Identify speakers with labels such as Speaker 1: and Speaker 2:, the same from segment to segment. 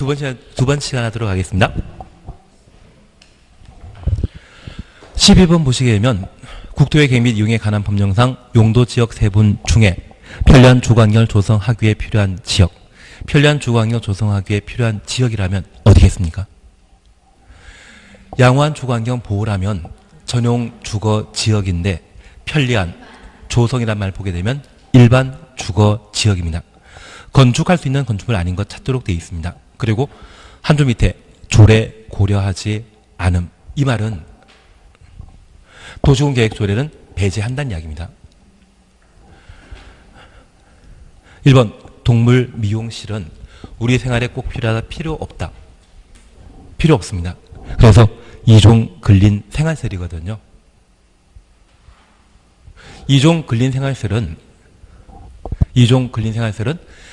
Speaker 1: 두 번째 시간 하도록 하겠습니다. 12번 보시게 되면 국토의 계획 및 이용에 관한 법령상 용도지역 세분 중에 편리한 주거환경을 조성하기 위해 필요한 지역, 편리한 주거환경을 조성하기 위해 필요한 지역이라면 어디겠습니까? 양호한 주거환경 보호라면 전용 주거지역인데 편리한 조성이란 말을 보게 되면 일반 주거지역입니다. 건축할 수 있는 건축물 아닌 것 찾도록 되어 있습니다. 그리고 한 줄 밑에 조례 고려하지 않음. 이 말은 도시군 계획 조례는 배제한다는 이야기입니다. 1번 동물 미용실은 우리 생활에 꼭 필요하다, 필요 없다. 필요 없습니다. 그래서 이종 근린 생활시설이거든요. 이종 근린 생활시설은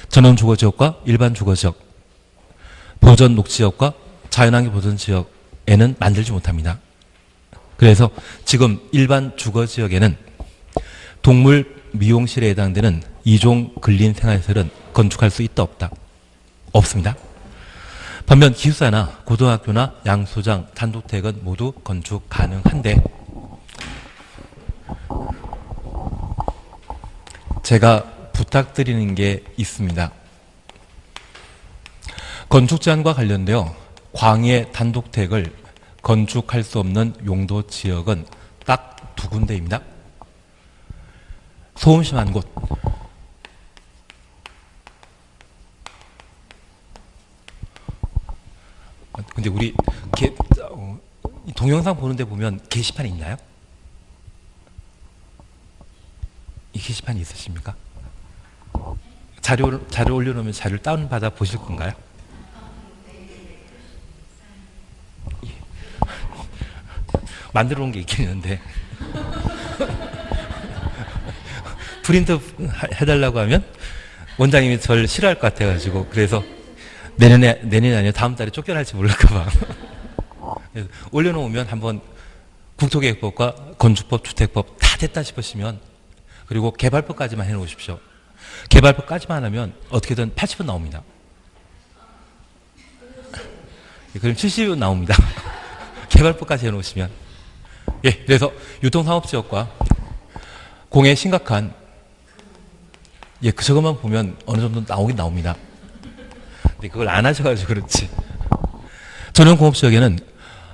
Speaker 1: 전원 주거지역과 일반 주거지역, 보전 녹지역과 자연환경 보전지역에는 만들지 못합니다. 그래서 지금 일반 주거지역에는 동물 미용실에 해당되는 이종 근린 생활시설은 건축할 수 있다 없다? 없습니다. 반면 기숙사나 고등학교나 양수장, 단독택은 모두 건축 가능한데 제가 부탁드리는 게 있습니다. 건축 제한과 관련되어 광해 단독택을 건축할 수 없는 용도 지역은 딱 두 군데입니다. 소음 심한 곳, 근데 우리 동영상 보는데 보면 게시판이 있나요? 이 게시판이 있으십니까? 자료 올려놓으면 자료를 다운받아 보실 건가요? 만들어 놓은 게 있긴 있는데 프린트 해달라고 하면 원장님이 저를 싫어할 것 같아가지고 그래서 내년이 아니라 다음 달에 쫓겨날지 모를까 봐 올려놓으면 한번 국토계획법과 건축법, 주택법 다 됐다 싶으시면 그리고 개발법까지만 해놓으십시오. 개발법까지만 하면 어떻게든 80분 나옵니다. 그럼 70분 나옵니다. 개발법까지 해놓으시면. 예, 그래서 유통상업지역과 공해 심각한 저것만 보면 어느 정도 나오긴 나옵니다. 근데 그걸 안 하셔가지고 그렇지. 전용공업지역에는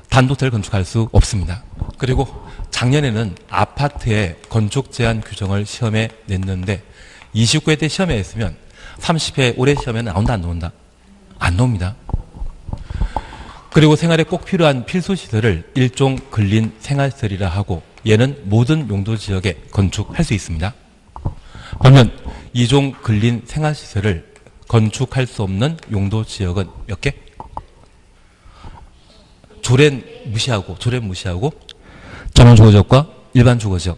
Speaker 1: 단독택을 건축할 수 없습니다. 그리고 작년에는 아파트의 건축 제한 규정을 시험에 냈는데 29회 때 시험에 냈으면 30회 올해 시험에는 나온다 안 나온다? 안 나옵니다. 그리고 생활에 꼭 필요한 필수시설을 일종 근린 생활시설이라 하고 얘는 모든 용도지역에 건축할 수 있습니다. 반면 이종 근린 생활시설을 건축할 수 없는 용도지역은 몇 개? 조례는 무시하고 전원주거지역과 일반 주거지역,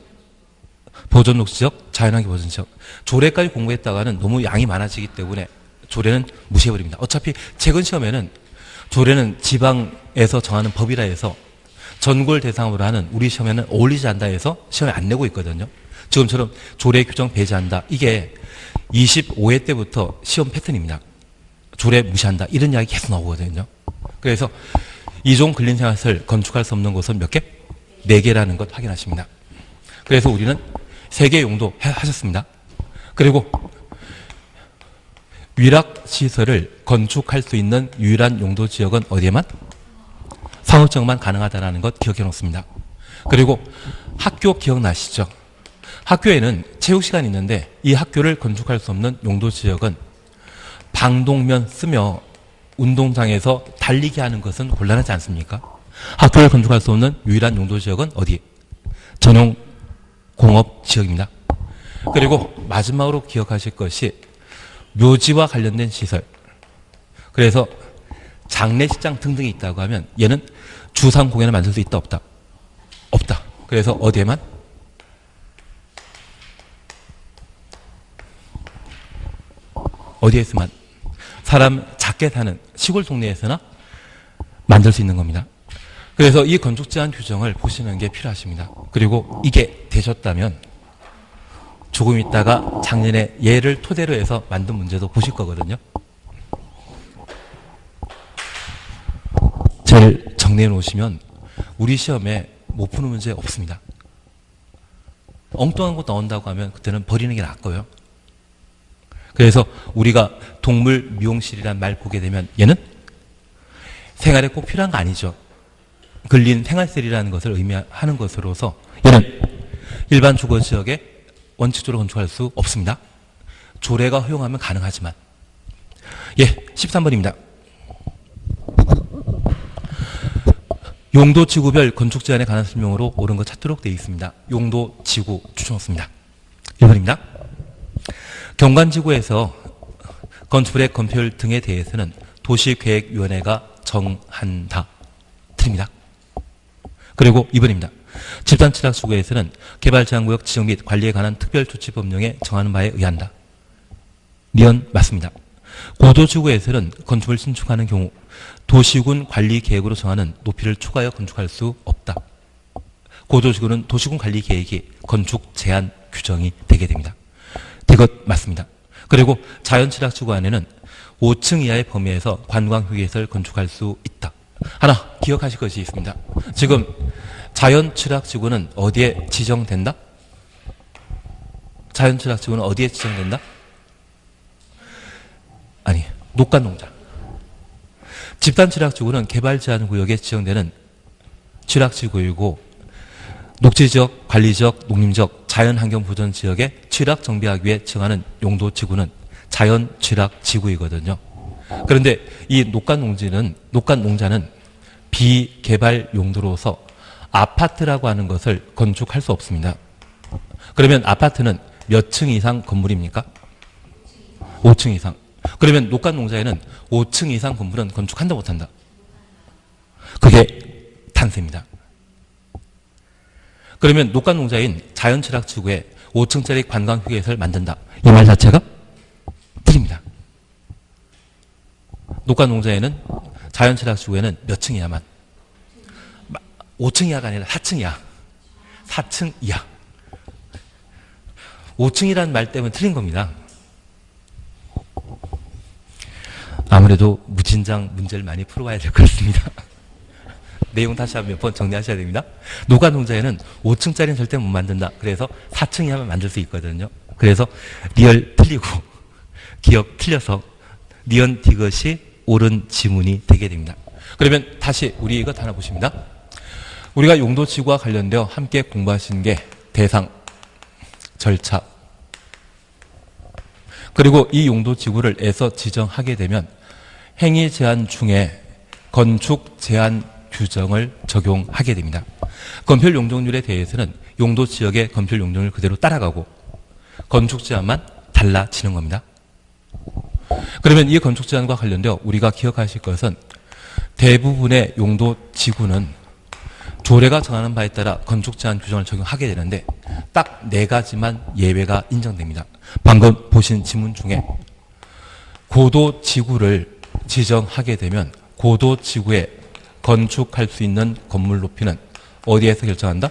Speaker 1: 보존녹지지역, 자연환경 보전지역. 조례까지 공부했다가는 너무 양이 많아지기 때문에 조례는 무시해버립니다. 어차피 최근 시험에는 조례는 지방에서 정하는 법이라 해서 전국을 대상으로 하는 우리 시험에는 어울리지 않다 해서 시험에 안 내고 있거든요. 지금처럼 조례 규정 배제한다. 이게 25회 때부터 시험 패턴입니다. 조례 무시한다. 이런 이야기 계속 나오거든요. 그래서 이종 근린생활시설 건축할 수 없는 곳은 몇 개? 4개라는 것 확인하십니다. 그래서 우리는 3개 용도 하셨습니다. 그리고 위락시설을 건축할 수 있는 유일한 용도지역은 어디에만? 상업지역만 가능하다는 것 기억해 놓습니다. 그리고 학교 기억나시죠? 학교에는 체육시간이 있는데 이 학교를 건축할 수 없는 용도지역은 방독면 쓰며 운동장에서 달리기 하는 것은 곤란하지 않습니까? 학교를 건축할 수 없는 유일한 용도지역은 어디? 전용공업지역입니다. 그리고 마지막으로 기억하실 것이 묘지와 관련된 시설. 그래서 장례식장 등등이 있다고 하면 얘는 주상 공연을 만들 수 있다 없다? 없다. 그래서 어디에만? 어디에서만? 사람 작게 사는 시골 동네에서나 만들 수 있는 겁니다. 그래서 이 건축 제한 규정을 보시는 게 필요하십니다. 그리고 이게 되셨다면 조금 있다가 작년에 얘를 토대로 해서 만든 문제도 보실 거거든요. 잘 정리해 놓으시면 우리 시험에 못 푸는 문제 없습니다. 엉뚱한 거 나온다고 하면 그때는 버리는 게 낫고요. 그래서 우리가 동물 미용실이란 말 보게 되면 얘는 생활에 꼭 필요한 거 아니죠. 근린 생활셀이라는 것을 의미하는 것으로서 얘는 일반 주거 지역에 원칙적으로 건축할 수 없습니다. 조례가 허용하면 가능하지만. 예, 13번입니다. 용도 지구별 건축 제한에 관한 설명으로 옳은 것 찾도록 되어 있습니다. 용도 지구 추천없습니다. 1번입니다. 경관지구에서 건축물의 건폐율 등에 대해서는 도시계획위원회가 정한다. 틀립니다. 그리고 2번입니다. 집단취락지구에서는 개발제한구역 지정 및 관리에 관한 특별조치법령에 정하는 바에 의한다. 니은 맞습니다. 고도지구에서는 건축을 신축하는 경우 도시군 관리계획으로 정하는 높이를 초과하여 건축할 수 없다. 고도지구는 도시군 관리계획이 건축 제한 규정이 되게 됩니다. 이것 맞습니다. 그리고 자연취락지구 안에는 5층 이하의 범위에서 관광휴게소를 건축할 수 있다. 하나 기억하실 것이 있습니다. 지금 자연취락지구는 어디에 지정된다? 자연취락지구는 어디에 지정된다? 아니, 녹간농장. 집단취락지구는 개발제한구역에 지정되는 취락지구이고 녹지지역, 관리지역, 농림지역, 자연환경보전지역에 취락정비하기 위해 정하는 용도지구는 자연취락지구이거든요. 그런데 이 녹간농자는 비개발 용도로서 아파트라고 하는 것을 건축할 수 없습니다. 그러면 아파트는 몇 층 이상 건물입니까? 5층 이상. 그러면 녹간농자에는 5층 이상 건물은 건축한다 못한다? 그게 탄세입니다. 그러면 녹간농자인 자연취락지구에 5층짜리 관광휴게소를 만든다. 이 말 자체가 틀립니다. 녹간농자에는 자연취락지구에는 몇 층 이하만 5층 이하가 아니라 4층 이하 4층 이하 5층이라는 말 때문에 틀린 겁니다. 아무래도 무진장 문제를 많이 풀어봐야 될 것 같습니다. 내용 다시 한번 몇 번 정리하셔야 됩니다. 녹간농자에는 5층짜리는 절대 못 만든다. 그래서 4층 이하만 만들 수 있거든요. 그래서 리얼 틀리고 기억 틀려서 니은 디귿이 옳은 지문이 되게 됩니다. 그러면 다시 우리 이것 하나 보십니다. 우리가 용도지구와 관련되어 함께 공부하신 게 대상, 절차, 그리고 이 용도지구를 애서 지정하게 되면 행위 제한 중에 건축 제한 규정을 적용하게 됩니다. 건폐율 용적률에 대해서는 용도지역의 건폐율 용적률 그대로 따라가고 건축 제한만 달라지는 겁니다. 그러면 이 건축 제한과 관련되어 우리가 기억하실 것은 대부분의 용도지구는 조례가 정하는 바에 따라 건축 제한 규정을 적용하게 되는데 딱 4가지만 예외가 인정됩니다. 방금 보신 지문 중에 고도지구를 지정하게 되면 고도지구에 건축할 수 있는 건물 높이는 어디에서 결정한다?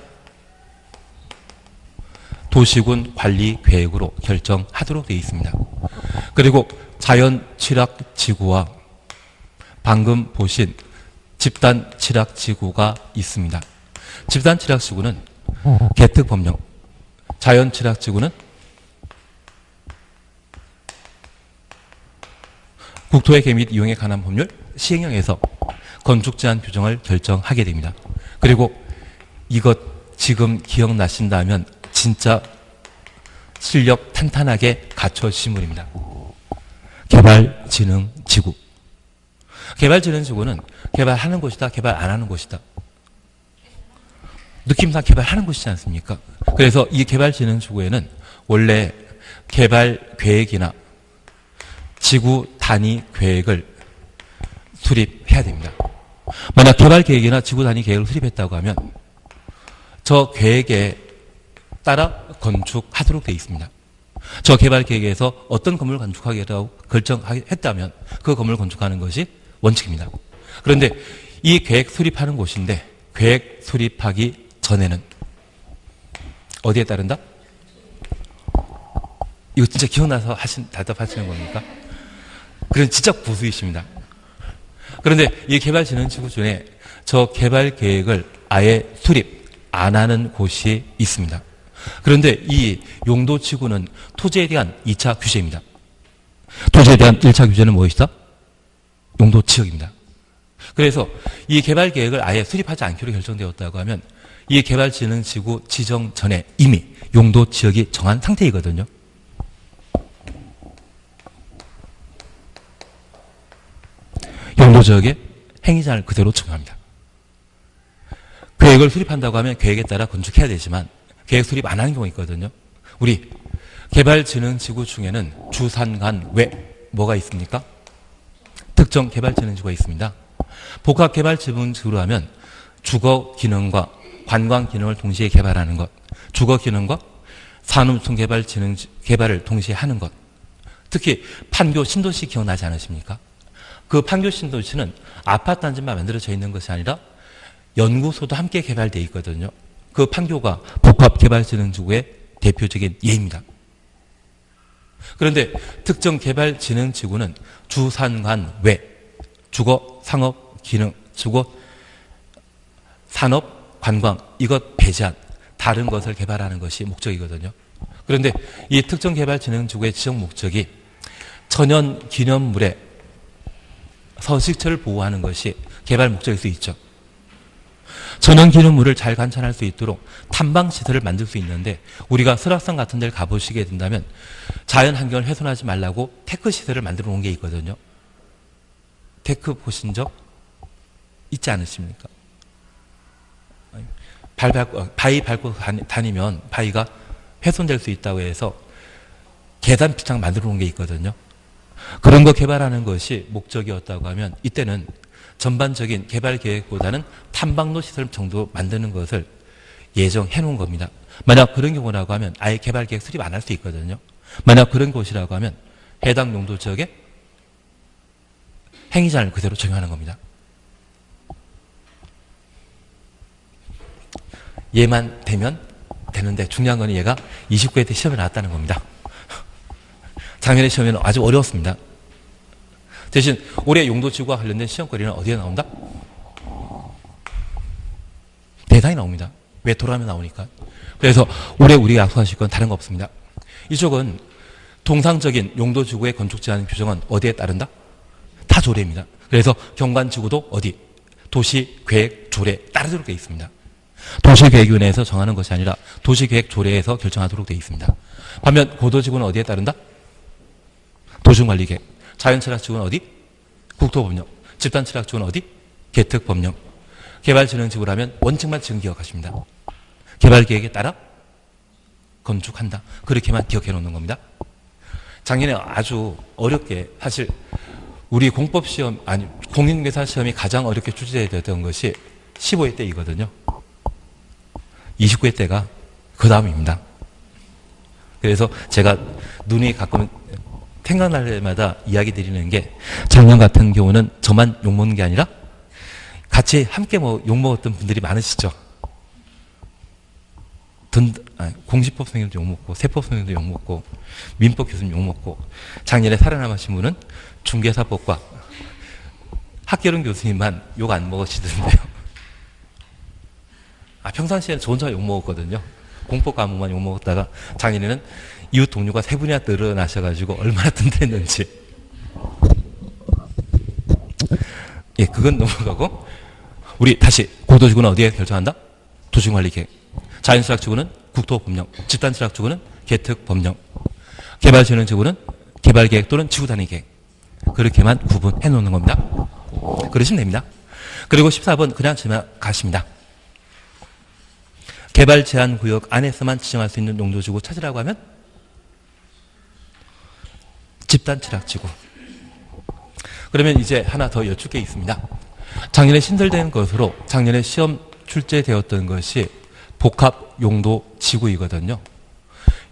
Speaker 1: 도시군 관리계획으로 결정하도록 되어 있습니다. 그리고 자연취락지구와 방금 보신 집단취락지구가 있습니다. 집단취락지구는 개특법령, 자연취락지구는 국토의 개 및 이용에 관한 법률 시행령에서 건축 제한 규정을 결정하게 됩니다. 그리고 이것 지금 기억나신다면 진짜 실력 탄탄하게 갖춰지신 분입니다. 개발진흥지구. 개발진흥지구는 개발하는 곳이다, 개발 안 하는 곳이다. 느낌상 개발하는 곳이지 않습니까? 그래서 이 개발진흥지구에는 원래 개발계획이나 지구 단위 계획을 수립해야 됩니다. 만약 개발계획이나 지구 단위 계획을 수립했다고 하면 저 계획에 따라 건축하도록 되어 있습니다. 저 개발계획에서 어떤 건물을 건축하겠다고 결정했다면 그 건물을 건축하는 것이 원칙입니다. 그런데 이 계획 수립하는 곳인데 계획 수립하기 전에는 어디에 따른다? 이거 진짜 기억나서 대답하시는 겁니까? 그건 진짜 고수이십니다. 그런데 이 개발진흥지구 중에 저 개발 계획을 아예 수립 안 하는 곳이 있습니다. 그런데 이 용도지구는 토지에 대한 2차 규제입니다. 토지에 대한 1차 규제는 무엇이다? 용도지역입니다. 그래서 이 개발 계획을 아예 수립하지 않기로 결정되었다고 하면 이 개발진흥지구 지정 전에 이미 용도지역이 정한 상태이거든요. 용도지역에 행위자를 그대로 적용합니다. 계획을 수립한다고 하면 계획에 따라 건축해야 되지만 계획 수립 안 하는 경우가 있거든요. 우리 개발진흥지구 중에는 주산간 외 뭐가 있습니까? 특정 개발진흥지구가 있습니다. 복합개발진흥지구로 하면 주거 기능과 관광 기능을 동시에 개발하는 것, 주거 기능과 산업청 개발을 동시에 하는 것. 특히 판교 신도시 기억나지 않으십니까? 그 판교 신도시는 아파트 단지만 만들어져 있는 것이 아니라 연구소도 함께 개발되어 있거든요. 그 판교가 복합개발진흥지구의 대표적인 예입니다. 그런데 특정 개발진흥지구는 주산간 외 주거, 상업, 기능, 주거, 산업, 관광 이것 배제한 다른 것을 개발하는 것이 목적이거든요. 그런데 이 특정 개발진흥지구의 지정 목적이 천연 기념물의 서식처를 보호하는 것이 개발 목적일 수 있죠. 천연 기념물을 잘 관찰할 수 있도록 탐방시설을 만들 수 있는데 우리가 설악산 같은 데를 가보시게 된다면 자연 환경을 훼손하지 말라고 테크 시설을 만들어 놓은 게 있거든요. 테크 보신 적 있지 않으십니까? 바위 밟고 다니면 바위가 훼손될 수 있다고 해서 계단 피창 만들어 놓은 게 있거든요. 그런 거 개발하는 것이 목적이었다고 하면 이때는 전반적인 개발 계획보다는 탐방로 시설 정도 만드는 것을 예정해 놓은 겁니다. 만약 그런 경우라고 하면 아예 개발 계획 수립 안 할 수 있거든요. 만약 그런 곳이라고 하면 해당 용도 지역에 행위자를 그대로 적용하는 겁니다. 얘만 되면 되는데 중요한 건 얘가 29회 때 시험에 나왔다는 겁니다. 작년에 시험에는 아주 어려웠습니다. 대신 올해 용도지구와 관련된 시험거리는 어디에 나온다? 대단히 나옵니다. 왜 돌아가면 나오니까. 그래서 올해 우리가 약속하실 건 다른 거 없습니다. 이쪽은 통상적인 용도지구의 건축 제한 규정은 어디에 따른다? 다 조례입니다. 그래서 경관지구도 어디? 도시계획 조례에 따르도록 되어 있습니다. 도시계획위원회에서 정하는 것이 아니라 도시계획 조례에서 결정하도록 되어 있습니다. 반면 고도지구는 어디에 따른다? 도시관리계획. 자연철학지구는 어디? 국토법령. 집단철학지구는 어디? 개특법령. 개발진흥지구라면 원칙만 지금 기억하십니다. 개발계획에 따라 건축한다. 그렇게만 기억해 놓는 겁니다. 작년에 아주 어렵게 사실 우리 공법시험 아니 공인중개사시험이 가장 어렵게 출제되었던 것이 15회 때이거든요. 29회 때가 그 다음입니다. 그래서 제가 눈이 가끔 생각날 때마다 이야기 드리는 게 작년 같은 경우는 저만 욕먹는 게 아니라 같이 함께 욕먹었던 분들이 많으시죠. 공시법 선생님도 욕먹고 세법 선생님도 욕먹고 민법 교수님 욕먹고 작년에 살아남으신 분은 중개사법과 학계론 교수님만 욕 안 먹으시던데요. 평상시에는 저 혼자 욕먹었거든요. 공법 과목만 욕먹었다가 작년에는 이웃 동료가 3분이나 늘어나셔가지고 얼마나 든든했는지. 예, 그건 넘어가고 우리 다시 고도지구는 어디에 결정한다? 도시관리계획. 자연철학지구는 국토법령. 집단철학지구는 개특법령. 개발진흥지구는 개발계획 또는 지구단위계획. 그렇게만 구분해 놓는 겁니다. 그러시면 됩니다. 그리고 14번 그냥 지나가십니다. 개발 제한 구역 안에서만 지정할 수 있는 용도지구 찾으라고 하면 집단철학지구. 그러면 이제 하나 더 여쭙 게 있습니다. 작년에 신설된 것으로 작년에 시험 출제되었던 것이 복합용도지구이거든요.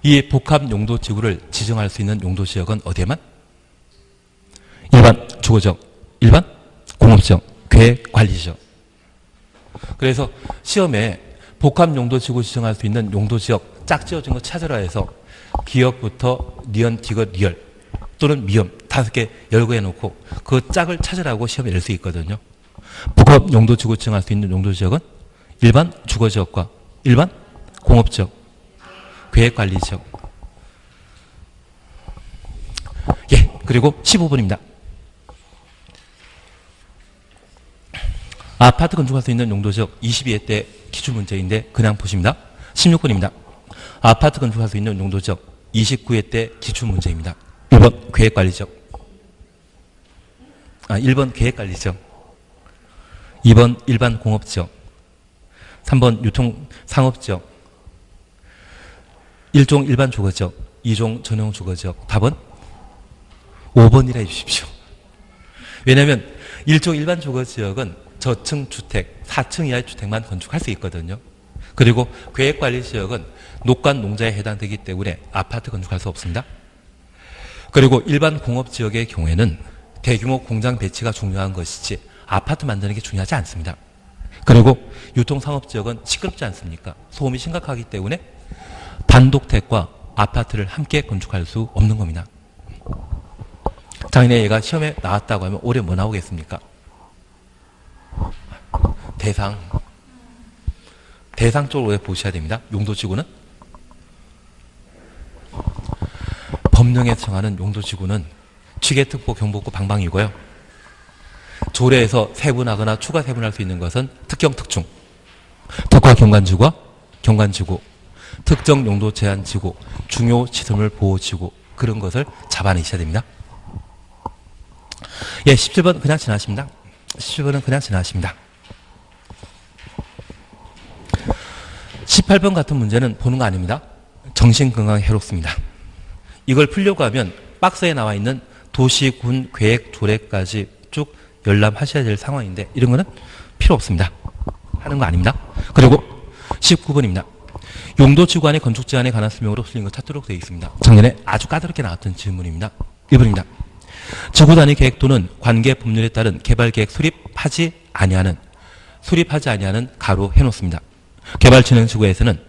Speaker 1: 이 복합용도지구를 지정할 수 있는 용도지역은 어디에만? 일반 주거지역, 일반 공업지역, 계획관리지역. 그래서 시험에 복합용도지구 지정할 수 있는 용도지역 짝지어진 거 찾으라 해서 기역부터 니은, 디귿, 리얼 또는 미음 5개 열거해 놓고 그 짝을 찾으라고 시험에 낼 수 있거든요. 복합 용도지구 지정할 수 있는 용도지역은 일반 주거지역과 일반 공업지역, 계획관리지역. 예, 그리고 15번입니다. 아파트 건축할 수 있는 용도지역 22회 때 기출문제인데 그냥 보십니다. 16번입니다. 아파트 건축할 수 있는 용도지역 29회 때 기출문제입니다. 1번 계획관리지역. 1번 계획관리지역. 2번 일반 공업지역. 3번 유통상업지역. 1종 일반 주거지역. 2종 전용 주거지역. 답은 5번이라 해주십시오. 왜냐하면 1종 일반 주거지역은 저층 주택, 4층 이하의 주택만 건축할 수 있거든요. 그리고 계획관리지역은 녹관 농자에 해당되기 때문에 아파트 건축할 수 없습니다. 그리고 일반 공업지역의 경우에는 대규모 공장 배치가 중요한 것이지 아파트 만드는 게 중요하지 않습니다. 그리고 유통상업지역은 시끄럽지 않습니까? 소음이 심각하기 때문에 단독택과 아파트를 함께 건축할 수 없는 겁니다. 작년에 얘가 시험에 나왔다고 하면 올해 뭐 나오겠습니까? 대상 쪽으로 보셔야 됩니다. 용도지구는 법령에서 정하는 용도지구는 취계특보, 경보구, 방방이고요. 조례에서 세분하거나 추가 세분할 수 있는 것은 특경, 특중, 특화 경관지구와 경관지구, 특정 용도 제한지구, 중요 시설물 보호지구 그런 것을 잡아내셔야 됩니다. 예, 17번 그냥 지나십니다. 17번은 그냥 지나십니다. 18번 같은 문제는 보는 거 아닙니다. 정신건강에 해롭습니다. 이걸 풀려고 하면 박스에 나와 있는 도시, 군, 계획, 조례까지 쭉 열람하셔야 될 상황인데 이런 거는 필요 없습니다. 하는 거 아닙니다. 그리고 19번입니다. 용도지구 안의 건축 제한에 관한 설명으로 틀린 거 찾도록 되어 있습니다. 작년에 아주 까다롭게 나왔던 질문입니다. 1번입니다. 지구 단위 계획 또는 관계 법률에 따른 개발 계획 수립하지 아니하는 가로 해놓습니다. 개발진흥지구에서는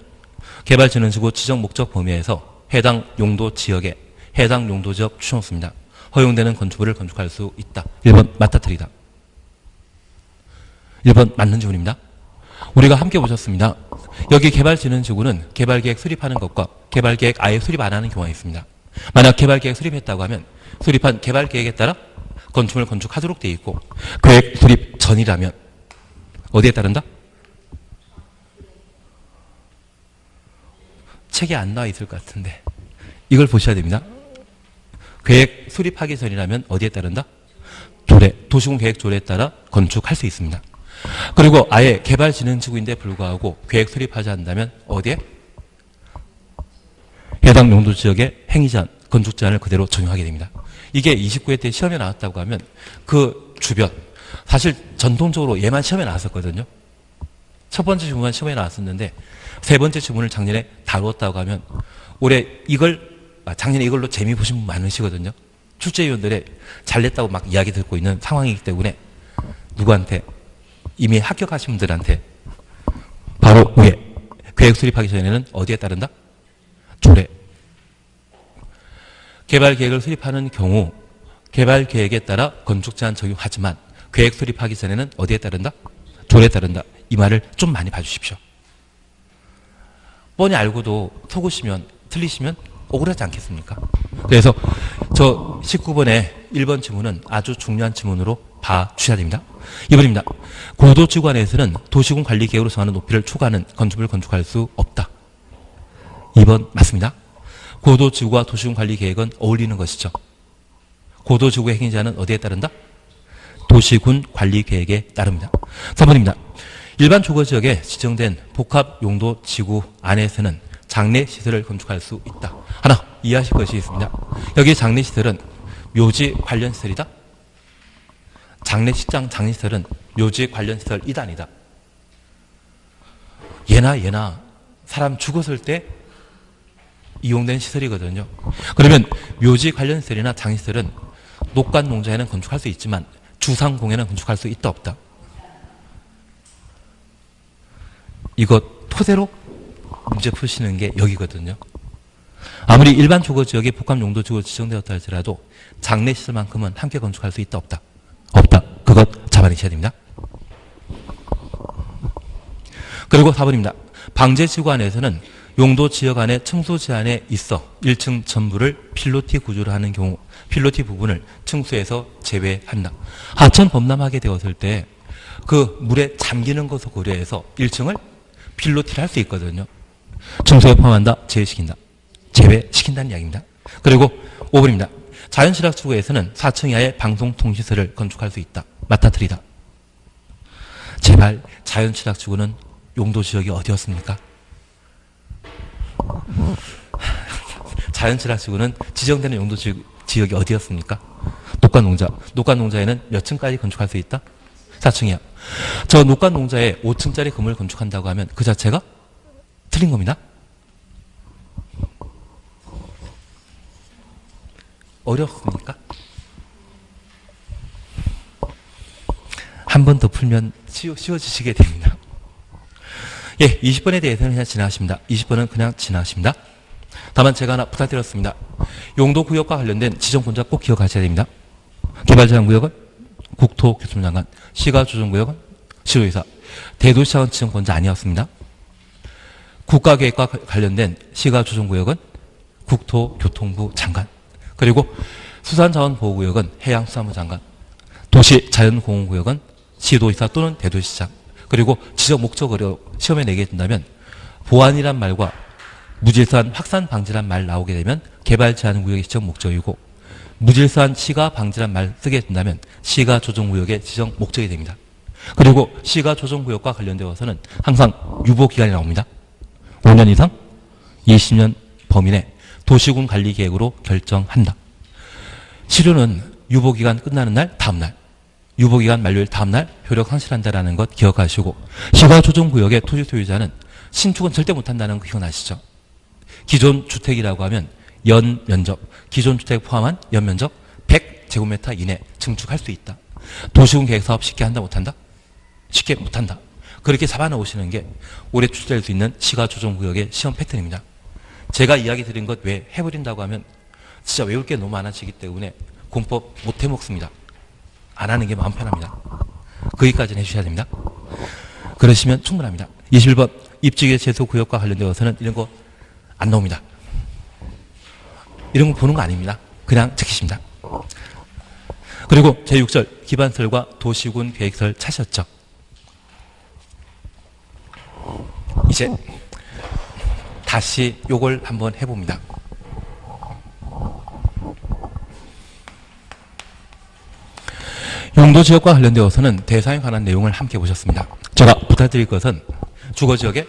Speaker 1: 개발진흥지구 지정 목적 범위에서 해당 용도 지역에 해당 용도지역 추천없습니다. 허용되는 건축물을 건축할 수 있다. 1번 맞다 틀리다. 1번 맞는 지문입니다. 우리가 함께 보셨습니다. 여기 개발진흥지구는 개발계획 수립하는 것과 개발계획 아예 수립 안 하는 경우가 있습니다. 만약 개발계획 수립했다고 하면 수립한 개발계획에 따라 건축물을 건축하도록 되어 있고 계획 수립 전이라면 어디에 따른다? 책에 안 나와 있을 것 같은데 이걸 보셔야 됩니다. 계획 수립하기 전이라면 어디에 따른다? 조례, 도시군 계획 조례에 따라 건축할 수 있습니다. 그리고 아예 개발진흥지구인데 불구하고 계획 수립하지 않는다면 어디에? 해당 용도지역의 행위제한, 건축제한을 그대로 적용하게 됩니다. 이게 29회 때 시험에 나왔다고 하면 그 주변, 사실 전통적으로 얘만 시험에 나왔었거든요. 첫 번째 질문만 시험에 나왔었는데 세 번째 질문을 작년에 다루었다고 하면 올해 작년에 이걸로 재미 보신 분 많으시거든요. 출제위원들의 잘냈다고 막 이야기 듣고 있는 상황이기 때문에 누구한테? 이미 합격하신 분들한테 바로 위에 계획 수립하기 전에는 어디에 따른다? 조례. 개발계획을 수립하는 경우 개발계획에 따라 건축제한 적용하지만 계획 수립하기 전에는 어디에 따른다? 조례에 따른다. 이 말을 좀 많이 봐주십시오. 뻔히 알고도 속으시면 틀리시면 억울하지 않겠습니까? 그래서 저 19번의 1번 지문은 아주 중요한 지문으로 봐주셔야 됩니다. 2번입니다. 고도지구 안에서는 도시군 관리계획으로 정하는 높이를 초과하는 건축물을 건축할 수 없다. 2번 맞습니다. 고도지구와 도시군 관리계획은 어울리는 것이죠. 고도지구의 행위제한은 어디에 따른다? 도시군 관리계획에 따릅니다. 3번입니다. 일반 주거지역에 지정된 복합용도지구 안에서는 장례시설을 건축할 수 있다. 하나 이해하실 것이 있습니다. 여기 장례시설은 묘지 관련 시설이다. 장례식장 장례시설은 묘지 관련 시설이다 아니다. 얘나 사람 죽었을 때 이용된 시설이거든요. 그러면 묘지 관련 시설이나 장례시설은 녹관 농자에는 건축할 수 있지만 주상공에는 건축할 수 있다 없다. 이거 토대로 문제 푸시는 게 여기거든요. 아무리 일반 주거지역이 복합용도지구로 지정되었다 할지라도 장례시설만큼은 함께 건축할 수 있다 없다? 없다. 그것 잡아내셔야 됩니다. 그리고 4번입니다. 방제지구 안에서는 용도지역 안에 층수 제한에 있어 1층 전부를 필로티 구조로 하는 경우 필로티 부분을 층수에서 제외한다. 하천 범람하게 되었을 때 그 물에 잠기는 것을 고려해서 1층을 필로티를 할 수 있거든요. 층수에 포함한다. 제외시킨다. 제외시킨다는 이야기입니다. 그리고 5번입니다. 자연실학지구에서는 4층 이하의 방송통시설을 건축할 수 있다. 맞다 틀리다. 제발 자연실학지구는 용도지역이 어디였습니까? 자연실학지구는 지정되는 용도지역이 어디였습니까? 녹간농자. 녹간농자에는 몇 층까지 건축할 수 있다? 4층이야. 저 녹간농자에 5층짜리 건물을 건축한다고 하면 그 자체가 틀린 겁니다. 어렵습니까? 한 번 더 풀면 쉬워지시게 됩니다. 예, 20번에 대해서는 그냥 지나가십니다. 20번은 그냥 지나가십니다. 다만 제가 하나 부탁드렸습니다. 용도구역과 관련된 지정권자 꼭 기억하셔야 됩니다. 개발제한구역은 국토교통장관, 시가조정구역은 시도의사, 대도시장은 지정권자 아니었습니다. 국가계획과 관련된 시가조정구역은 국토교통부 장관, 그리고 수산자원보호구역은 해양수산부 장관, 도시자연공원구역은 시도의사 또는 대도시장, 그리고 지적 목적으로 시험에 내게 된다면 보안이란 말과 무질서한 확산 방지란 말 나오게 되면 개발 제한 구역의 지정 목적이고 무질서한 시가 방지란 말 쓰게 된다면 시가 조정 구역의 지정 목적이 됩니다. 그리고 시가 조정 구역과 관련되어서는 항상 유보 기간이 나옵니다. 5년 이상 20년 범위 내 도시군 관리 계획으로 결정한다. 실효는 유보 기간 끝나는 날 다음 날, 유보 기간 만료일 다음 날 효력 상실한다라는 것 기억하시고 시가 조정 구역의 토지 소유자는 신축은 절대 못한다는 거 기억나시죠? 기존 주택이라고 하면 연 면적, 기존 주택 포함한 연 면적 100제곱미터 이내 증축할 수 있다. 도시군 계획사업 쉽게 한다 못한다? 쉽게 못한다. 그렇게 잡아놓으시는 게 올해 출제될 수 있는 시가조정구역의 시험 패턴입니다. 제가 이야기 드린 것 외에 해버린다고 하면 진짜 외울 게 너무 많아지기 때문에 공법 못 해먹습니다. 안 하는 게 마음 편합니다. 거기까지는 해주셔야 됩니다. 그러시면 충분합니다. 21번 입지계 제소구역과 관련되어서는 이런 거 안 나옵니다. 이런 거 보는 거 아닙니다. 그냥 지키십니다. 그리고 제6절 기반설과 도시군 계획설 찾으셨죠? 이제 다시 요걸 한번 해봅니다. 용도지역과 관련되어서는 대상에 관한 내용을 함께 보셨습니다. 제가 부탁드릴 것은 주거지역의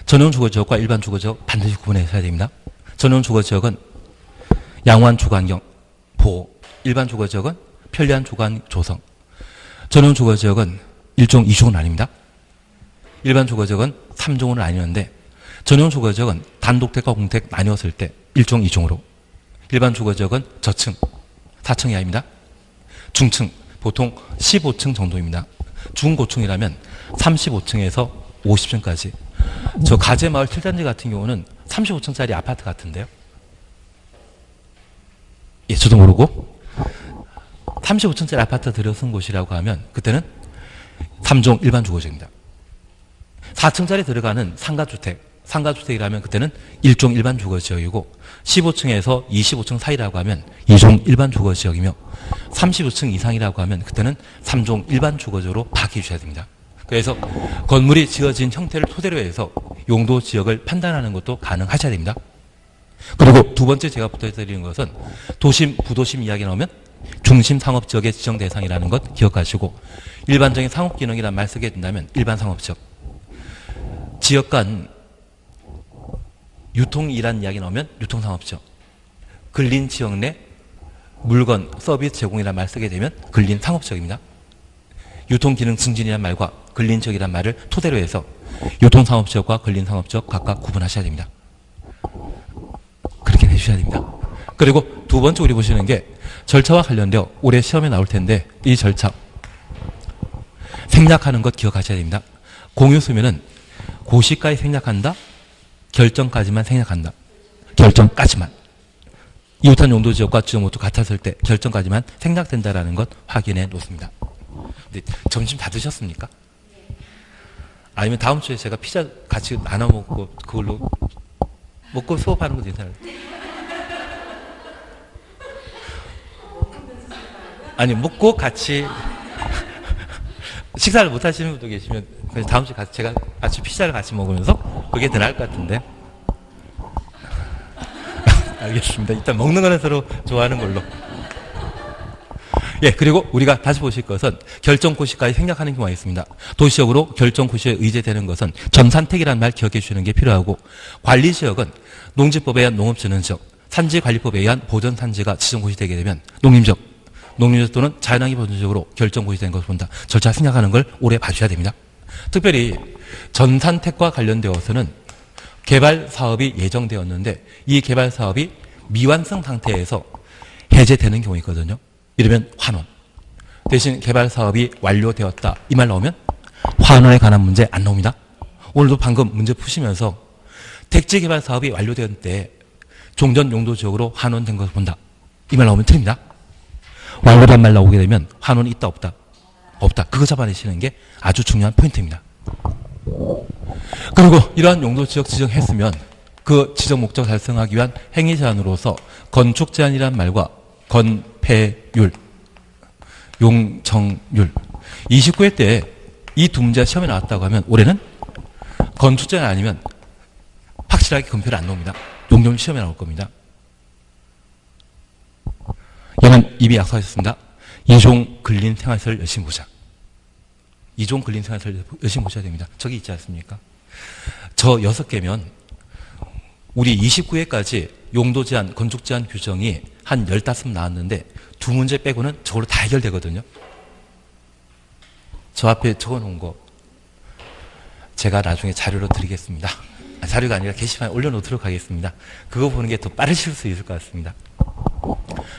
Speaker 1: 전용 주거지역과 일반 주거지역 반드시 구분해서야 됩니다. 전용 주거지역은 양호한 주거환경 보호, 일반 주거지역은 편리한 주거환 조성. 전용 주거지역은 1종, 2종은 아닙니다. 일반 주거지역은 3종으로 나뉘는데 전용 주거지역은 단독택과 공택 나뉘었을 때 1종, 2종으로. 일반 주거지역은 저층, 4층 이하입니다. 중층, 보통 15층 정도입니다. 중고층이라면 35층에서 50층까지. 저 가재마을 7단지 같은 경우는 35층짜리 아파트 같은데요. 예, 저도 모르고 35층짜리 아파트 들여쓴 곳이라고 하면 그때는 3종 일반 주거지입니다. 4층짜리 들어가는 상가주택이라면 그때는 1종 일반 주거지역이고 15층에서 25층 사이라고 하면 2종 일반 주거지역이며 35층 이상이라고 하면 그때는 3종 일반 주거지역으로 바뀌어 주셔야 됩니다. 그래서 건물이 지어진 형태를 토대로 해서 용도 지역을 판단하는 것도 가능하셔야 됩니다. 그리고 두 번째 제가 부탁드리는 것은 도심, 부도심 이야기 나오면 중심 상업지역의 지정 대상이라는 것 기억하시고 일반적인 상업기능이란 말 쓰게 된다면 일반 상업지역, 지역 간 유통이란 이야기 나오면 유통상업지역, 근린 지역 내 물건, 서비스 제공이란 말 쓰게 되면 근린 상업지역입니다. 유통기능 증진이란 말과 근린지역이란 말을 토대로 해서 유통상업지역과 근린상업지역 각각 구분하셔야 됩니다. 그렇게 해주셔야 됩니다. 그리고 두 번째 우리 보시는 게 절차와 관련되어 올해 시험에 나올 텐데 이 절차 생략하는 것 기억하셔야 됩니다. 공유수면은 고시까지 생략한다, 결정까지만 생략한다. 결정까지만. 이웃한 용도지역과 지정 모두 같았을 때 결정까지만 생략된다라는 것 확인해 놓습니다. 근데 점심 다 드셨습니까? 아니면 다음 주에 제가 피자 같이 나눠 먹고 그걸로 먹고 수업하는 것도 괜찮아요. 아니, 먹고 같이 식사를 못 하시는 분도 계시면 다음 주에 같이 제가 같이 피자를 같이 먹으면서 그게 더 나을 것 같은데. 알겠습니다. 일단 먹는 거는 서로 좋아하는 걸로. 예, 그리고 우리가 다시 보실 것은 결정고시까지 생략하는 경우가 있습니다. 도시적으로 결정고시에 의제되는 것은 전산택이라는 말 기억해 주시는 게 필요하고, 관리지역은 농지법에 의한 농업진흥지역, 산지관리법에 의한 보전산지가 지정고시 되게 되면 농림지역 또는 자연환경 보전지역으로 결정고시 된 것을 본다. 절차 생략하는 걸 오래 봐주셔야 됩니다. 특별히 전산택과 관련되어서는 개발 사업이 예정되었는데 이 개발 사업이 미완성 상태에서 해제되는 경우가 있거든요. 이러면 환원. 대신 개발 사업이 완료되었다. 이 말 나오면 환원에 관한 문제 안 나옵니다. 오늘도 방금 문제 푸시면서 택지 개발 사업이 완료된 때 종전 용도 지역으로 환원된 것을 본다. 이 말 나오면 틀립니다. 완료된 말 나오게 되면 환원이 있다 없다? 없다. 그거 잡아내시는 게 아주 중요한 포인트입니다. 그리고 이러한 용도 지역 지정했으면 그 지정 목적 달성하기 위한 행위 제한으로서 건축 제한이라는 말과 건폐율, 용적률 29회 때 이 두 문제가 시험에 나왔다고 하면 올해는 건축 제한 아니면 확실하게 건폐율 안 나옵니다. 용적률 시험에 나올 겁니다. 얘는 이미 약속하셨습니다. 이종 근린 생활시설 열심히 보자. 이종 근린 생활시설 열심히 보셔야 됩니다. 저기 있지 않습니까? 저 6개면 우리 29회까지 용도 제한, 건축 제한 규정이 한 15문 나왔는데 두 문제 빼고는 저걸로 다 해결되거든요. 저 앞에 적어놓은 거 제가 나중에 자료로 드리겠습니다. 자료가 아니라 게시판에 올려놓도록 하겠습니다. 그거 보는 게 더 빠르실 수 있을 것 같습니다.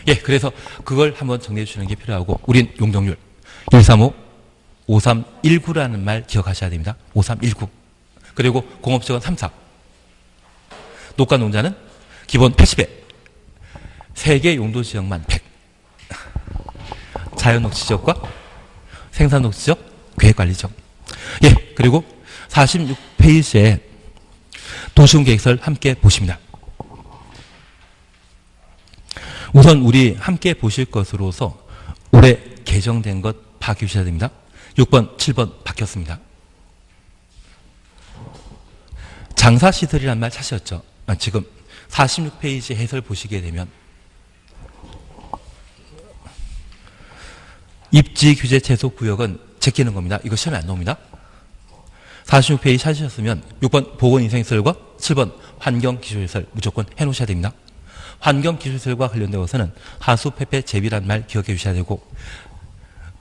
Speaker 1: 예, 그래서 그걸 한번 정리해 주시는 게 필요하고, 우린 용적률 135, 5319라는 말 기억하셔야 됩니다. 5319. 그리고 공업지역은 34. 녹가 농자는 기본 80회. 3개 용도 지역만 100. 자연녹지지역과 생산녹지지역, 계획관리지역. 예, 그리고 46페이지에 도시군계획서를 함께 보십니다. 우선 우리 함께 보실 것으로서 올해 개정된 것 파악해 주셔야 됩니다. 6번, 7번 바뀌었습니다. 장사시설이란 말 찾으셨죠? 지금 46페이지 해설 보시게 되면 입지 규제 최소 구역은 제끼는 겁니다. 이거 시험에 안 나옵니다. 46페이지 찾으셨으면 6번 보건위생시설과 7번 환경기술시설 무조건 해놓으셔야 됩니다. 환경기술시설과 관련되어서는 하수폐폐 제비란 말 기억해 주셔야 되고,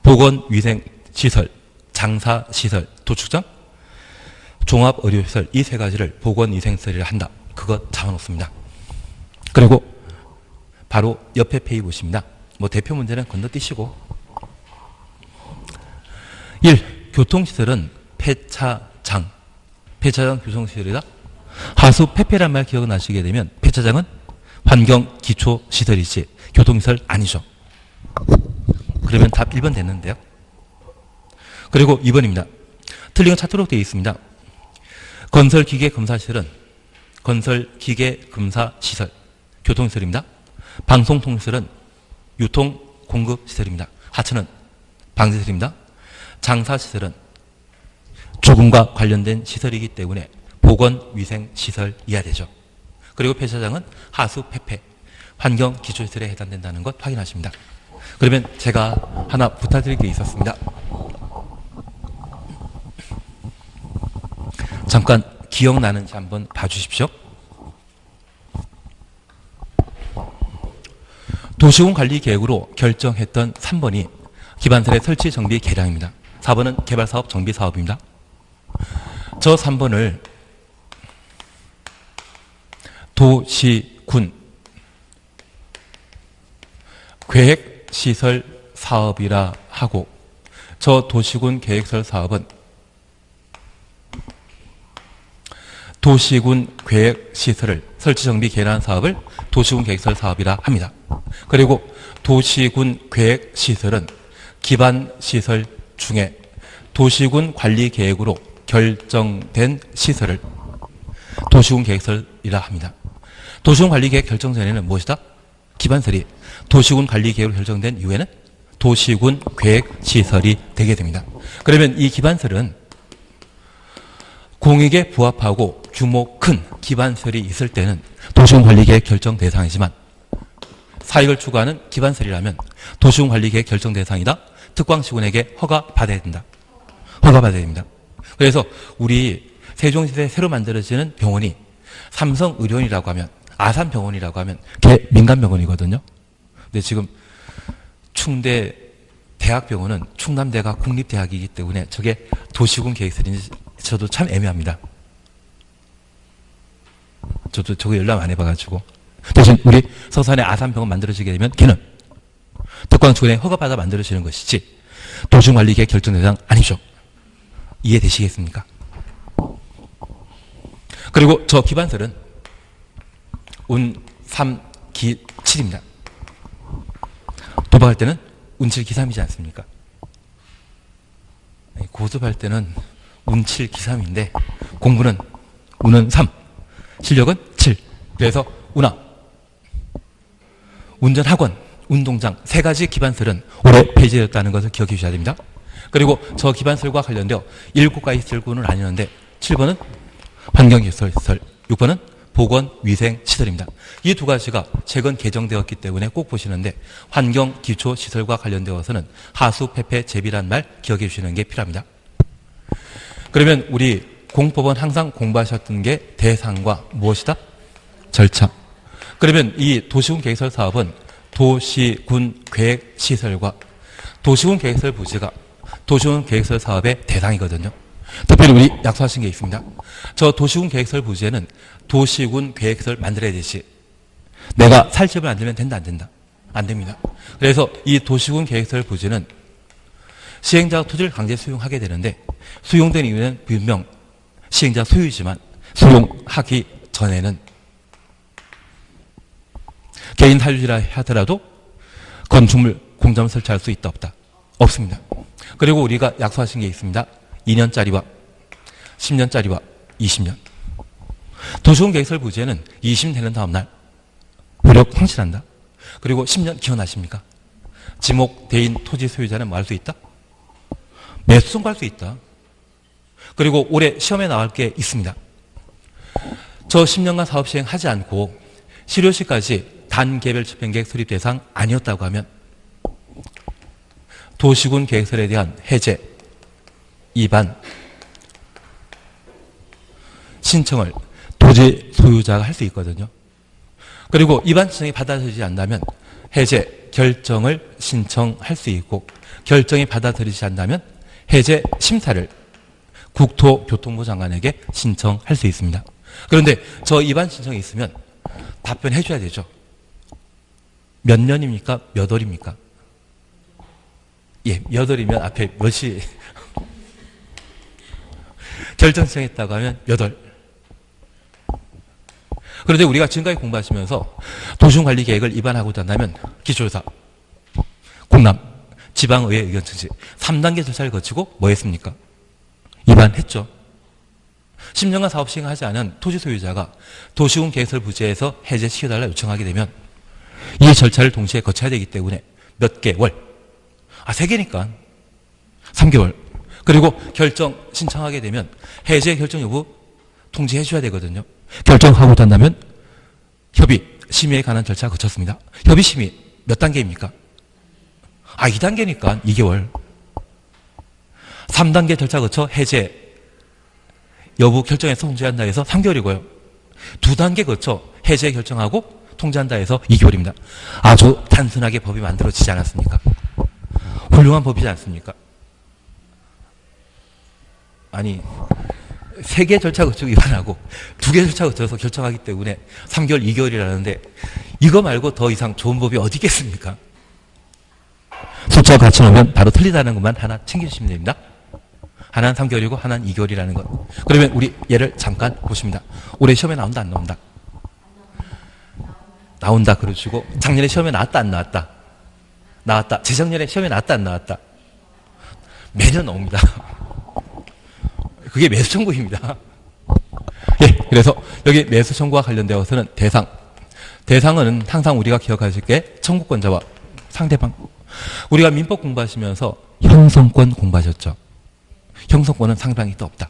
Speaker 1: 보건위생시설, 장사시설, 도축장, 종합의료시설 이 세 가지를 보건위생시설이라 한다. 그거 잡아놓습니다. 그리고 바로 옆에 페이지 보십니다. 뭐 대표 문제는 건너뛰시고 1. 교통시설은 폐차장. 폐차장 교통시설이다. 하수폐폐란 말 기억나시게 되면 폐차장은 환경기초시설이지 교통시설 아니죠. 그러면 답 1번 됐는데요. 그리고 2번입니다. 틀린 건 찾도록 되어 있습니다. 건설기계검사시설은 건설기계검사시설, 교통시설입니다. 방송통시설은 유통공급시설입니다. 하천은 방제시설입니다. 장사시설은 조금과 관련된 시설이기 때문에 보건위생시설 이하되죠. 그리고 폐차장은 하수폐폐, 환경기초시설에 해당된다는 것 확인하십니다. 그러면 제가 하나 부탁드릴 게 있었습니다. 잠깐 기억나는지 한번 봐주십시오. 도시군관리계획으로 결정했던 3번이 기반설의 설치 정비 계량입니다. 4번은 개발사업 정비사업입니다. 저 3번을 도시군 계획시설 사업이라 하고, 저 도시군 계획시설 사업은 도시군 계획 시설을 설치 정비 개난 사업을 도시군 계획설 사업이라 합니다. 그리고 도시군 계획 시설은 기반 시설 중에 도시군 관리 계획으로 결정된 시설을 도시군 계획설이라 합니다. 도시군 관리 계획 결정 전에는 무엇이다? 기반설이 도시군 관리 계획으로 결정된 이후에는 도시군 계획 시설이 되게 됩니다. 그러면 이 기반설은 공익에 부합하고 규모 큰 기반설이 있을 때는 도시군 관리 계획 결정 대상이지만 사익을 추구하는 기반설이라면 도시군 관리 계획 결정 대상이다. 특광시군에게 허가받아야 된다. 허가받아야 됩니다. 그래서 우리 세종시대에 새로 만들어지는 병원이 삼성의료원이라고 하면 아산병원이라고 하면 걔 민간병원이거든요. 근데 지금 충대 대학병원은 충남대가 국립대학이기 때문에 저게 도시군 계획설인지 저도 참 애매합니다. 저도 저거 연락 안 해봐가지고. 대신 우리 서산에 아산병원 만들어지게 되면 걔는 특광시군에 허가받아 만들어지는 것이지 도시군관리계획 결정 대상 아니죠. 이해되시겠습니까? 그리고 저 기반설은 운 3, 기 7입니다. 도박할 때는 운 7, 기 3이지 않습니까? 고습할 때는 운 7, 기 3인데 공부는 운은 3, 실력은 7. 그래서 운하, 운전학원, 운동장 세 가지 기반설은 올해 폐지되었다는 것을 기억해 주셔야 됩니다. 그리고 저 기반설과 관련되어 7가지 설군을 나뉘는데 7번은 환경시설, 6번은 보건위생시설입니다. 이 두 가지가 최근 개정되었기 때문에 꼭 보시는데 환경기초시설과 관련되어서는 하수, 폐폐, 제비란 말 기억해 주시는 게 필요합니다. 그러면 우리 공법원 항상 공부하셨던 게 대상과 무엇이다? 절차. 그러면 이 도시군 계획설 사업은 도시군 계획시설과 도시군 계획설 부지가 도시군 계획설 사업의 대상이거든요. 특별히 우리 약속하신 게 있습니다. 저 도시군 계획설 부지에는 도시군 계획설 만들어야 되지. 내가 살 집을 안 들면 된다, 안 된다? 안 됩니다. 그래서 이 도시군 계획설 부지는 시행자가 토지를 강제 수용하게 되는데 수용된 이유는 분명 시행자 소유이지만 수용하기 전에는 개인 사유지라 하더라도 건축물 공점을 설치할 수 있다, 없다? 없습니다. 그리고 우리가 약속하신 게 있습니다. 2년짜리와 10년짜리와 20년. 도시군 계획설 부지에는 20년 되는 다음 날 효력 상실한다. 그리고 10년 기원하십니까? 지목 대인 토지 소유자는 뭐 할 수 있다? 매수 선고할 수 있다. 그리고 올해 시험에 나올 게 있습니다. 저 10년간 사업 시행하지 않고 실효시까지 단계별 집행계획 수립 대상 아니었다고 하면 도시군 계획설에 대한 해제, 위반, 신청을 토지 소유자가 할 수 있거든요. 그리고 위반 신청이 받아들이지 않는다면 해제, 결정을 신청할 수 있고 결정이 받아들이지 않는다면 해제 심사를 국토교통부 장관에게 신청할 수 있습니다. 그런데 저 위반 신청이 있으면 답변해 줘야 되죠. 몇 년입니까? 몇 월입니까? 예, 몇 월이면 앞에 몇이 결정 신청했다고 하면 몇 월. 그런데 우리가 지금까지 공부하시면서 도시군관리계획을 위반하고자 한다면 기초조사, 공람, 지방의회 의견 청지 3단계 절차를 거치고 뭐 했습니까? 위반했죠. 10년간 사업 시행하지 않은 토지 소유자가 도시군 계획설 부지에서 해제시켜달라 요청하게 되면 이 절차를 동시에 거쳐야 되기 때문에 몇 개월, 3개니까 3개월. 그리고 결정 신청하게 되면 해제 결정 여부 통지해 줘야 되거든요. 결정하고 한다면 협의, 심의에 관한 절차 거쳤습니다. 협의 심의 몇 단계입니까? 2단계니까 2개월. 3단계 절차 거쳐 해제 여부 결정해서 통지한다 해서 3개월이고요. 2단계 거쳐 해제 결정하고 통지한다 해서 2개월입니다. 아주 단순하게 법이 만들어지지 않았습니까? 훌륭한 법이지 않습니까? 아니 3개 절차 거치고 위반하고 2개 절차 거쳐서 결정하기 때문에 3개월, 2개월이라는데 이거 말고 더 이상 좋은 법이 어디 있겠습니까? 숫자와 같이 놓으면 바로 틀리다는 것만 하나 챙겨주시면 됩니다. 하나는 3개월이고 하나는 2개월이라는 것. 그러면 우리 얘를 잠깐 보십니다. 올해 시험에 나온다 안 나온다? 나온다 그러시고 작년에 시험에 나왔다 안 나왔다? 나왔다. 재작년에 시험에 나왔다 안 나왔다? 매년 나옵니다. 그게 매수 청구입니다. 예, 그래서 여기 매수 청구와 관련되어서는 대상은 항상 우리가 기억하실 게 청구권자와 상대방. 우리가 민법 공부하시면서 형성권 공부하셨죠. 형성권은 상대방이 또 없다.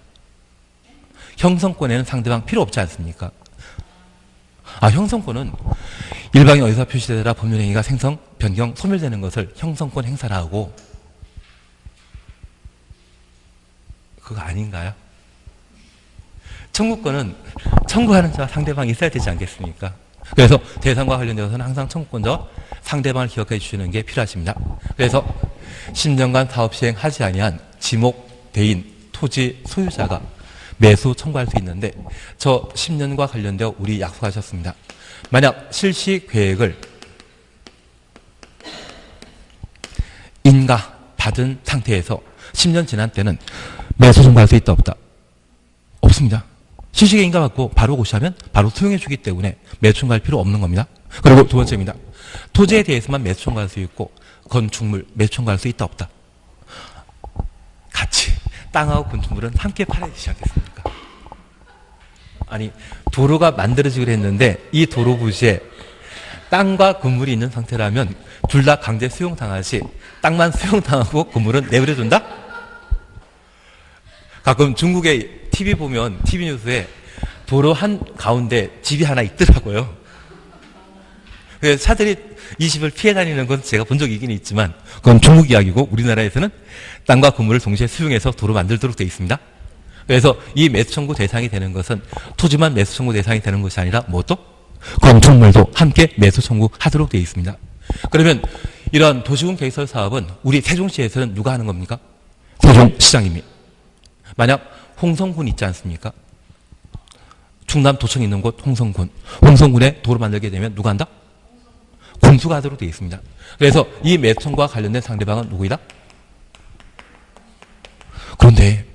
Speaker 1: 형성권에는 상대방 필요 없지 않습니까? 형성권은 일방의 의사 표시되더라 법률행위가 생성, 변경, 소멸되는 것을 형성권 행사라 하고, 그거 아닌가요? 청구권은 청구하는 자와 상대방이 있어야 되지 않겠습니까? 그래서 대상과 관련되어서는 항상 청구권자와 상대방을 기억해 주시는 게 필요하십니다. 그래서 10년간 사업 시행하지 아니한 지목, 대인, 토지 소유자가 매수 청구할 수 있는데 저 10년과 관련되어 우리 약속하셨습니다. 만약 실시 계획을 인가 받은 상태에서 10년 지난 때는 매수 청구할 수 있다 없다? 없습니다. 실시계획 인가 받고 바로 고시하면 바로 수용해 주기 때문에 매수 청구할 필요 없는 겁니다. 그리고 두 번째입니다. 토지에 대해서만 매수 청구할 수 있고 건축물 매수 청구할 수 있다 없다? 같이 땅하고 건축물은 함께 팔아야 되지 않겠습니까? 아니 도로가 만들어지기로 했는데 이 도로 부지에 땅과 건물이 있는 상태라면 둘 다 강제 수용당하지 땅만 수용당하고 건물은 내버려둔다? 가끔 중국의 TV 보면 TV 뉴스에 도로 한 가운데 집이 하나 있더라고요. 그래서 차들이 이 집을 피해 다니는 건 제가 본 적이 있긴 있지만 그건 중국 이야기고 우리나라에서는 땅과 건물을 동시에 수용해서 도로 만들도록 되어 있습니다. 그래서 이 매수 청구 대상이 되는 것은 토지만 매수 청구 대상이 되는 것이 아니라 뭐또 건축물도 함께 매수 청구하도록 되어 있습니다. 그러면 이런 도시군 개설 사업은 우리 세종시에서는 누가 하는 겁니까? 세종시장입니다. 만약 홍성군 있지 않습니까? 충남도청 있는 곳 홍성군. 홍성군에 도로 만들게 되면 누가 한다? 군수가 하도록 되어 있습니다. 그래서 이 매수 청구와 관련된 상대방은 누구이다? 그런데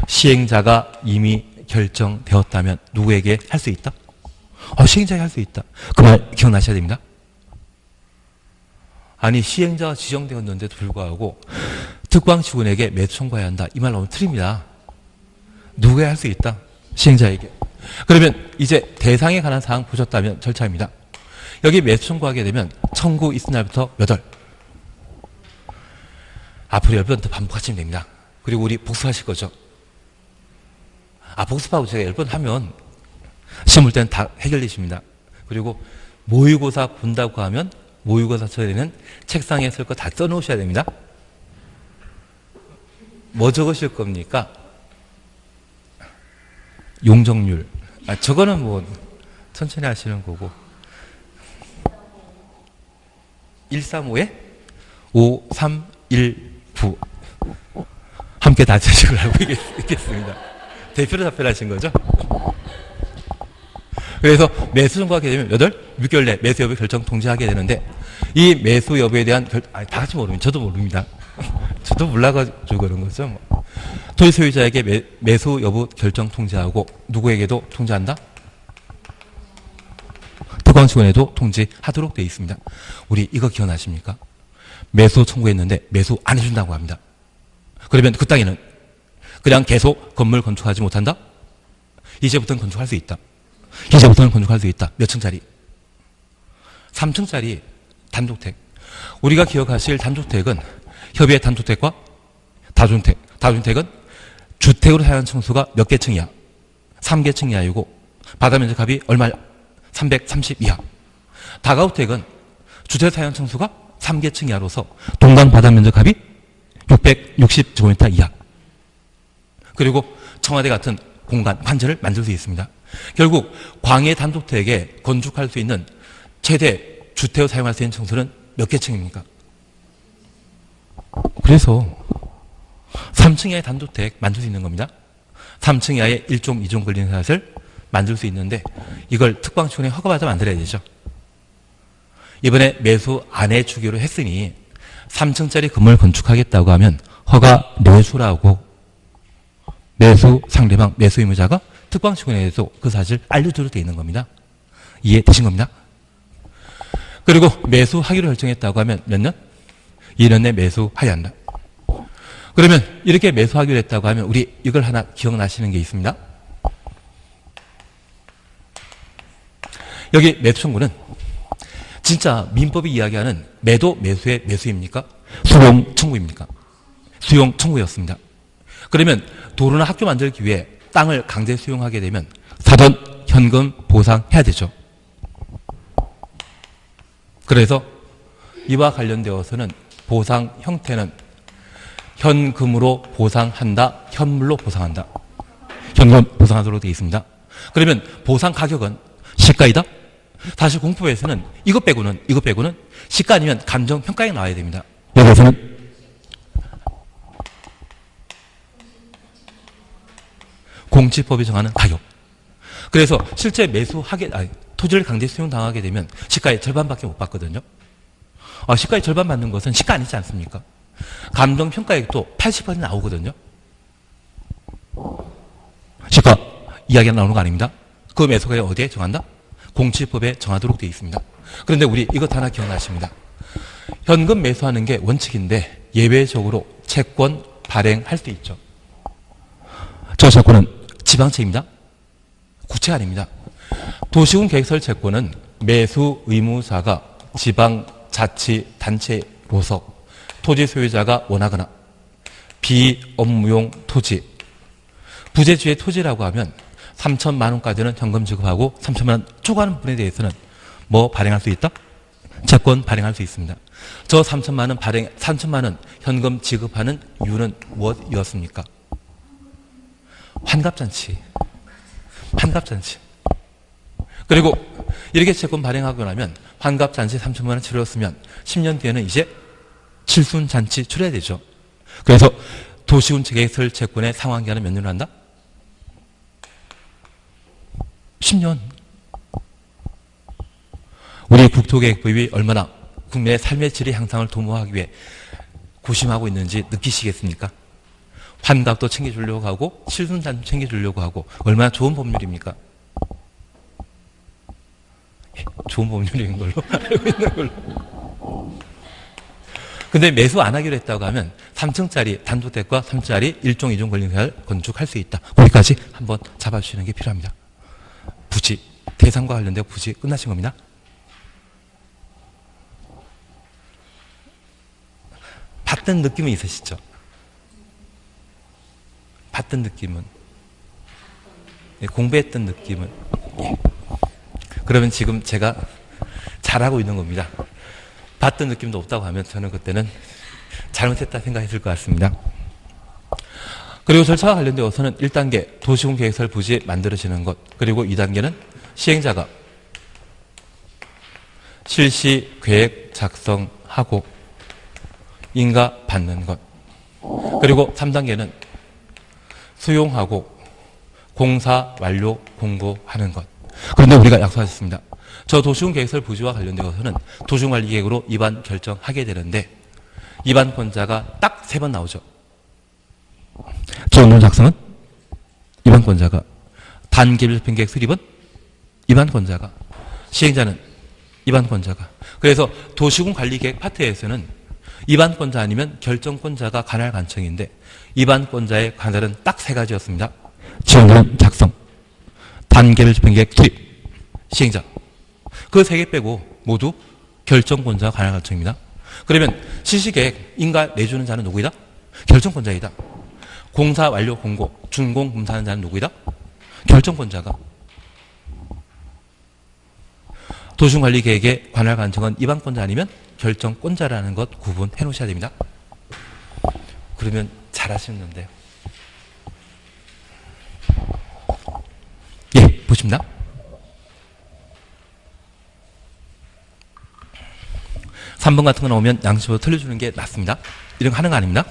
Speaker 1: 시행자가 이미 결정되었다면 누구에게 할 수 있다? 시행자에게 할 수 있다. 그 말 기억나셔야 됩니다. 아니 시행자가 지정되었는데도 불구하고 특광시군에게 매수 청구해야 한다. 이 말 너무 틀립니다. 누구에게 할 수 있다? 시행자에게. 그러면 이제 대상에 관한 사항 보셨다면 절차입니다. 여기 매수 청구하게 되면 청구 있은 날부터 몇 월? 앞으로 10번 더 반복하시면 됩니다. 그리고 우리 복습하실 거죠? 복습하고 제가 10번 하면 시험 볼 때는 다 해결되십니다. 그리고 모의고사 본다고 하면 모의고사 처리는 책상에 쓸 거 다 써놓으셔야 됩니다. 뭐 적으실 겁니까? 용적률. 저거는 뭐 천천히 하시는 거고. 135에 5319 함께 다 제식을 알고 있겠습니다. 대표로 답변하신 거죠? 그래서 매수 청구하게 되면 6개월 내 매수 여부 결정 통지하게 되는데 이 매수 여부에 대한 다 같이 모릅니다. 저도 모릅니다. 저도 몰라가지고 그런 거죠. 토지 소유자에게 매수 여부 결정 통지하고 누구에게도 통지한다? 특광시군에도 통지하도록 되어 있습니다. 우리 이거 기억나십니까? 매수 청구했는데 매수 안 해준다고 합니다. 그러면 그 땅에는 그냥 계속 건물 건축하지 못한다? 이제부터는 건축할 수 있다. 이제부터는 건축할 수 있다. 몇 층짜리? 3층짜리 단독택. 우리가 기억하실 단독택은 협의의 단독택과 다주택. 다주택은 주택으로 사용하는 층수가 몇 개 층이야? 3개 층 이하이고 바다 면적 합이 얼마야? 330 이하. 다가구택은 주택 사용 층수가 3개 층 이하로서 동강 바다 면적 합이 660제곱미터 이하. 그리고 청와대 같은 공간, 관절을 만들 수 있습니다. 결국 광해 단독택에 건축할 수 있는 최대 주택으로 사용할 수 있는 층수는 몇 개 층입니까? 그래서 3층 이하의 단독택 만들 수 있는 겁니다. 3층 이하의 1종, 2종 걸리는 샷을 만들 수 있는데 이걸 특광시군에 허가받아 만들어야 되죠. 이번에 매수 안 해주기로 했으니 3층짜리 건물 건축하겠다고 하면 허가 내수라고 매수 상대방 매수 의무자가 특광시군에 대해서 그 사실을 알려주도록 되어 있는 겁니다. 이해되신 겁니다. 그리고 매수하기로 결정했다고 하면 몇 년? 2년 내 매수하여야 한다. 그러면 이렇게 매수하기로 했다고 하면 우리 이걸 하나 기억나시는 게 있습니다. 여기 매수 청구는 진짜 민법이 이야기하는 매도 매수의 매수입니까? 수용 청구입니까? 수용 청구였습니다. 그러면 도로나 학교 만들기 위해 땅을 강제 수용하게 되면 사전 현금 보상해야 되죠. 그래서 이와 관련되어서는 보상 형태는 현금으로 보상한다, 현물로 보상한다. 현금 보상하도록 되어 있습니다. 그러면 보상 가격은 시가이다? 사실 공법에서는 이것 빼고는 시가 아니면 감정평가액 나와야 됩니다. 여기서는 공시법이 정하는 가격. 그래서 실제 토지를 강제 수용당하게 되면 시가의 절반밖에 못 받거든요. 시가의 절반 받는 것은 시가 아니지 않습니까? 감정평가액도 80% 나오거든요. 시가 이야기가 나오는 거 아닙니다. 그 매수가액 어디에 정한다? 공시법에 정하도록 되어 있습니다. 그런데 우리 이것 하나 기억나십니다. 현금 매수하는 게 원칙인데 예외적으로 채권 발행할 수 있죠. 저 채권은 지방채입니다. 국채가 아닙니다. 도시군 계획설 채권은 매수 의무자가 지방자치단체로서 토지 소유자가 원하거나 비업무용 토지, 부재지의 토지라고 하면 3천만 원까지는 현금 지급하고 3천만 원 초과하는 부분에 대해서는 뭐 발행할 수 있다? 채권 발행할 수 있습니다. 저 3천만 원 현금 지급하는 이유는 무엇이었습니까? 환갑잔치. 그리고 이렇게 채권 발행하고 나면 환갑잔치 3천만 원 치렀으면 10년 뒤에는 이제 칠순잔치 치러야 되죠. 그래서 도시군 계획설 채권의 상환기한은 몇 년을 한다? 10년. 우리 국토계획법이 얼마나 국민의 삶의 질의 향상을 도모하기 위해 고심하고 있는지 느끼시겠습니까? 환갑도 챙겨주려고 하고 칠순잔도 챙겨주려고 하고 얼마나 좋은 법률입니까? 좋은 법률인 걸로 알고 있는 걸로. 근데 매수 안 하기로 했다고 하면 3층짜리 단독택과 3층짜리 1종 2종 권리사를 건축할 수 있다. 거기까지 한번 잡아주시는 게 필요합니다. 부지, 대상과 관련된 부지 끝나신 겁니다. 봤던 느낌은 있으시죠? 봤던 느낌은? 네, 공부했던 느낌은? 예. 그러면 지금 제가 잘하고 있는 겁니다. 봤던 느낌도 없다고 하면 저는 그때는 잘못했다 생각했을 것 같습니다. 그리고 절차와 관련되어서는 1단계 도시군 계획설 부지 만들어지는 것, 그리고 2단계는 시행자가 실시 계획 작성하고 인가 받는 것, 그리고 3단계는 수용하고 공사 완료 공고하는 것. 그런데 우리가 약속하셨습니다. 저 도시군 계획설 부지와 관련되어서는 도시군관리계획으로 입안 결정하게 되는데 입안권자가 딱 3번 나오죠. 조항론 작성은 입안권자가, 단계별 집행계획 수립은 입안권자가, 시행자는 입안권자가. 그래서 도시군관리계획 파트에서는 입안권자 아니면 결정권자가 관할 관청인데 입안권자의 관할은 딱 3가지였습니다. 지원론 작성, 단계별 집행계획 수립, 시행자. 그 3개 빼고 모두 결정권자가 관할 관청입니다. 그러면 실시계획 인가 내주는 자는 누구이다? 결정권자이다. 공사 완료 공고, 준공 검사하는 자는 누구이다? 결정권자가. 도시관리계획의 관할 관청은 입안권자 아니면 결정권자라는 것 구분해 놓으셔야 됩니다. 그러면 잘하시는데요. 예, 보십니다. (3번) 같은 거 나오면 양심으로 틀려주는 게 낫습니다. 이런 거 하는 거 아닙니다.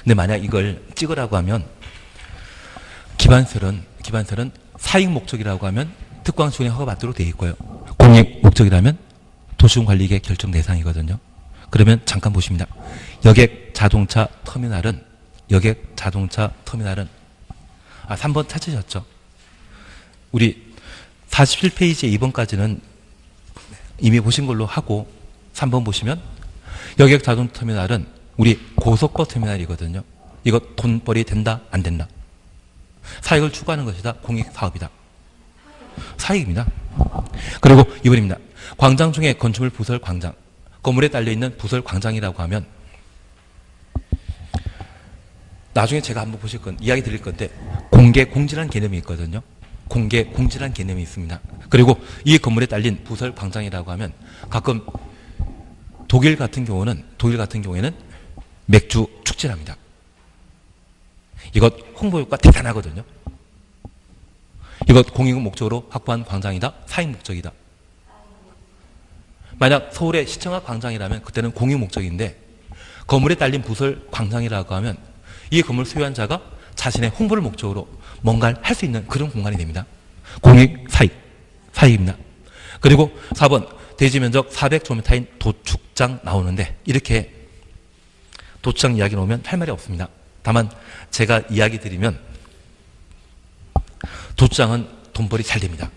Speaker 1: 근데 만약 이걸 찍으라고 하면 기반설은 사익 목적이라고 하면 특광시군에 허가받도록 되어 있고요. 공익 목적이라면 도시군관리계획 결정 대상이거든요. 그러면 잠깐 보십니다. 여객 자동차 터미널은 3번 찾으셨죠? 우리 47페이지 2번까지는 이미 보신 걸로 하고 3번 보시면 여객 자동차 터미널은 우리 고속버스 터미널이거든요. 이거 돈벌이 된다 안 된다? 사익을 추구하는 것이다 공익사업이다? 사익입니다. 그리고 2번입니다. 광장 중에 건축물 부설 광장, 건물에 딸려있는 부설 광장이라고 하면 나중에 제가 한번 보실 건 이야기 드릴 건데 공개 공지라는 개념이 있거든요. 공개 공지라는 개념이 있습니다. 그리고 이 건물에 딸린 부설 광장이라고 하면 가끔 독일 같은 경우에는 맥주 축제랍니다. 이것 홍보 효과 대단하거든요. 이것 공익 목적으로 확보한 광장이다, 사익 목적이다. 만약 서울의 시청각 광장이라면 그때는 공익 목적인데 건물에 딸린 부설 광장이라고 하면 이 건물 소유한 자가 자신의 홍보를 목적으로 뭔가를 할 수 있는 그런 공간이 됩니다. 공익, 사익입니다. 그리고 4번 대지면적 400제곱미터인 도축장 나오는데 이렇게 도축장 이야기 나오면 할 말이 없습니다. 다만 제가 이야기 드리면 도축장은 돈벌이 잘 됩니다.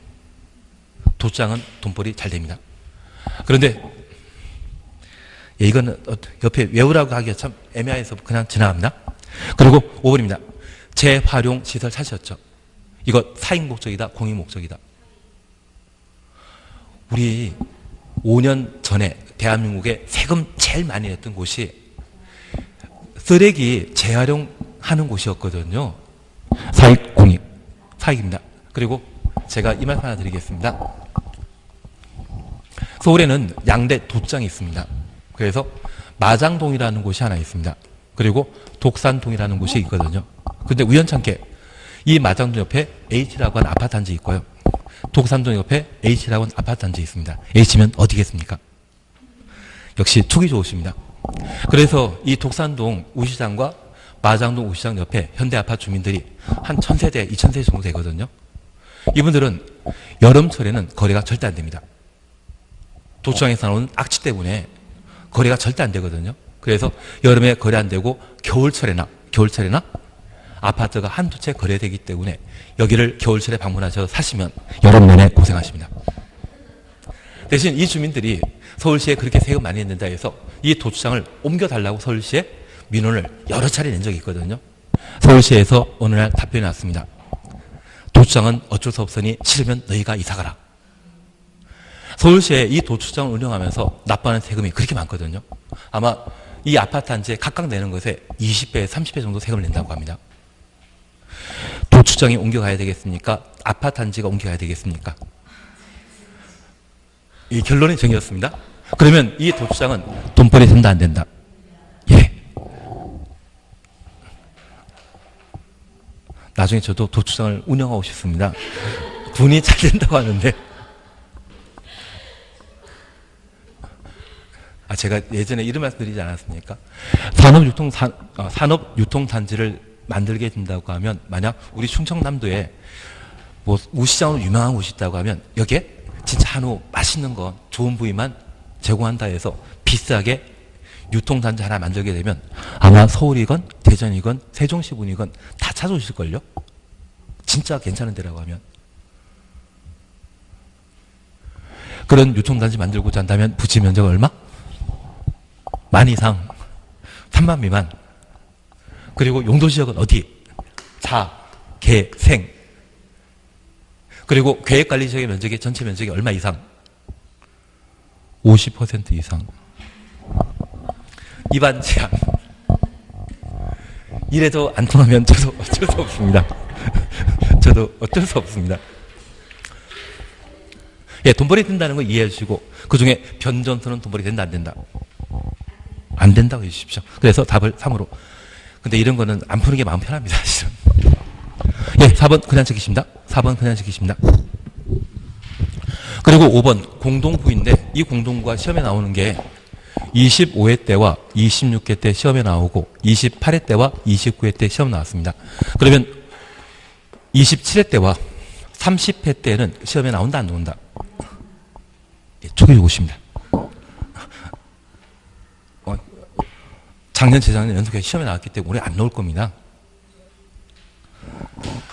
Speaker 1: 도축장은 돈벌이 잘 됩니다. 그런데 이거는 옆에 외우라고 하기가 참 애매해서 그냥 지나갑니다. 그리고 5번입니다. 재활용 시설 찾으셨죠? 이거 사익 목적이다, 공익 목적이다. 우리 5년 전에 대한민국에 세금 제일 많이 냈던 곳이 쓰레기 재활용하는 곳이었거든요. 사익, 공익, 사익입니다. 그리고 제가 이 말씀 하나 드리겠습니다. 서울에는 양대 도축장이 있습니다. 그래서 마장동이라는 곳이 하나 있습니다. 그리고 독산동이라는 곳이 있거든요. 근데 우연찮게 이 마장동 옆에 H라고 하는 아파트 단지 있고요. 독산동 옆에 H라고 하는 아파트 단지 있습니다. H면 어디겠습니까? 역시 촉이 좋으십니다. 그래서 이 독산동 우시장과 마장동 우시장 옆에 현대아파트 주민들이 한 1000세대, 2000세대 정도 되거든요. 이분들은 여름철에는 거래가 절대 안 됩니다. 도축장에서 나오는 악취 때문에 거래가 절대 안 되거든요. 그래서 여름에 거래 안 되고 겨울철에나 아파트가 한두 채 거래되기 때문에 여기를 겨울철에 방문하셔서 사시면 여름 내내 고생하십니다. 대신 이 주민들이 서울시에 그렇게 세금 많이 낸다 해서 이 도축장을 옮겨달라고 서울시에 민원을 여러 차례 낸 적이 있거든요. 서울시에서 어느 날 답변이 왔습니다. 도축장은 어쩔 수 없으니 싫으면 너희가 이사가라. 서울시에 이 도축장을 운영하면서 납부하는 세금이 그렇게 많거든요. 아마 이 아파트 단지에 각각 내는 것에 20배, 30배 정도 세금을 낸다고 합니다. 도축장이 옮겨가야 되겠습니까? 아파트 단지가 옮겨가야 되겠습니까? 이 결론이 정해졌습니다. 그러면 이 도축장은 돈벌이 된다 안 된다? 예. 나중에 저도 도축장을 운영하고 싶습니다. 돈이 잘 된다고 하는데 제가 예전에 이런 말씀 드리지 않았습니까? 산업유통단지를 만들게 된다고 하면 만약 우리 충청남도에 뭐 우시장으로 유명한 곳이 있다고 하면 여기에 진짜 한우 맛있는 거 좋은 부위만 제공한다 해서 비싸게 유통단지 하나 만들게 되면 아마 서울이건 대전이건 세종시군이건 다 찾아오실걸요? 진짜 괜찮은 데라고 하면. 그런 유통단지 만들고자 한다면 부지 면적 얼마? 만 이상, 3만 미만. 그리고 용도지역은 어디? 자, 개, 생. 그리고 계획관리지역의 면적이 전체 면적이 얼마 이상? 50% 이상. 입안 제한. 이래도 안 통하면 저도 어쩔 수 없습니다. 저도 어쩔 수 없습니다. 예, 돈벌이 된다는 거 이해해 주시고 그 중에 변전소는 돈벌이 된다 안 된다? 안 된다고 해주십시오. 그래서 답을 3으로. 근데 이런 거는 안 푸는 게 마음 편합니다, 사실은. 예, 4번 그냥 적히십니다. 4번 그냥 적히십니다. 그리고 5번 공동구인데 이 공동구가 시험에 나오는 게 25회 때와 26회 때 시험에 나오고 28회 때와 29회 때 시험 나왔습니다. 그러면 27회 때와 30회 때는 시험에 나온다 안 나온다? 예, 쪼개주고 싶습니다. 작년, 재작년 연속해서 시험에 나왔기 때문에 올해 안 나올 겁니다.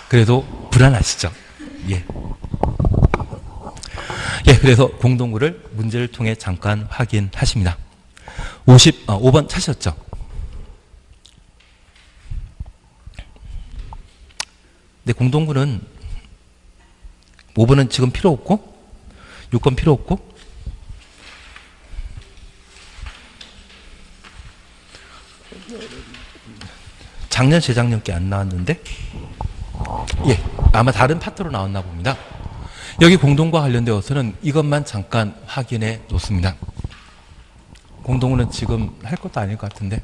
Speaker 1: 그래도 불안하시죠? 예. 예, 그래서 공동구를 문제를 통해 잠깐 확인하십니다. 5번 찾으셨죠? 네, 공동구는 5번은 지금 필요 없고 6번 필요 없고 작년, 재작년께 안 나왔는데 예, 아마 다른 파트로 나왔나 봅니다. 여기 공동과 관련되어서는 이것만 잠깐 확인해 놓습니다. 공동구는 지금 할 것도 아닐 것 같은데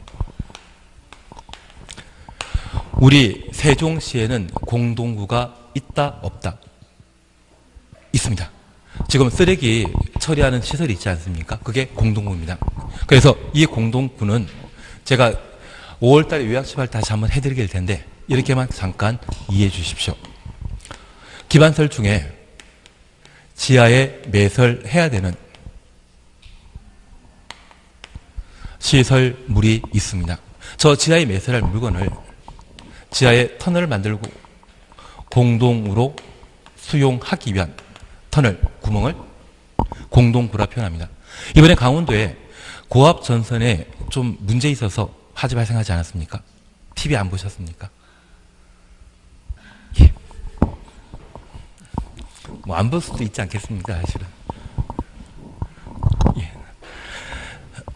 Speaker 1: 우리 세종시에는 공동구가 있다 없다? 있습니다. 지금 쓰레기 처리하는 시설이 있지 않습니까? 그게 공동구입니다. 그래서 이 공동구는 제가 5월달에 요약집을 다시 한번 해드릴 텐데 이렇게만 잠깐 이해해 주십시오. 기반설 중에 지하에 매설해야 되는 시설물이 있습니다. 저 지하에 매설할 물건을 지하에 터널을 만들고 공동으로 수용하기 위한 터널, 구멍을 공동구라 표현합니다. 이번에 강원도에 고압 전선에 좀 문제 있어서 화재 발생하지 않았습니까? TV 안 보셨습니까? 예. 뭐 안 볼 수도 있지 않겠습니까, 사실은. 예.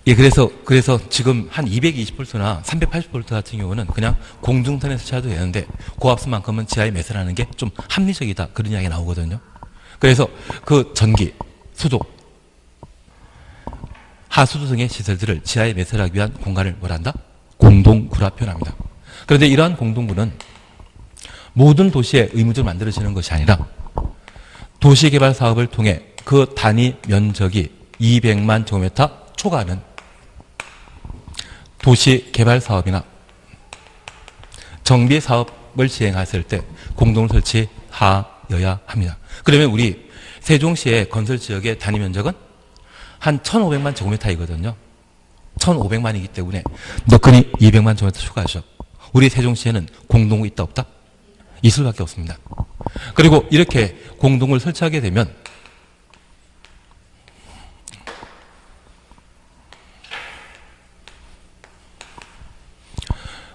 Speaker 1: 예, 그래서 지금 한 220V나 380V 같은 경우는 그냥 공중선에서 쳐도 되는데 고압수만큼은 지하에 매설하는 게 좀 합리적이다. 그런 이야기가 나오거든요. 그래서 그 전기, 수도, 하수도 등의 시설들을 지하에 매설하기 위한 공간을 뭐란다? 공동구라 표현합니다. 그런데 이러한 공동구는 모든 도시에 의무적으로 만들어지는 것이 아니라 도시개발 사업을 통해 그 단위 면적이 200만 제곱미터 초과하는 도시개발 사업이나 정비 사업을 시행했을 때 공동을 설치하여야 합니다. 그러면 우리 세종시의 건설 지역의 단위 면적은 한 1,500만 제곱미터이거든요. 1,500만이기 때문에 너끈히 200만 제곱미터 추가하죠. 우리 세종시에는 공동구 있다 없다? 있을 수밖에 없습니다. 그리고 이렇게 공동구를 설치하게 되면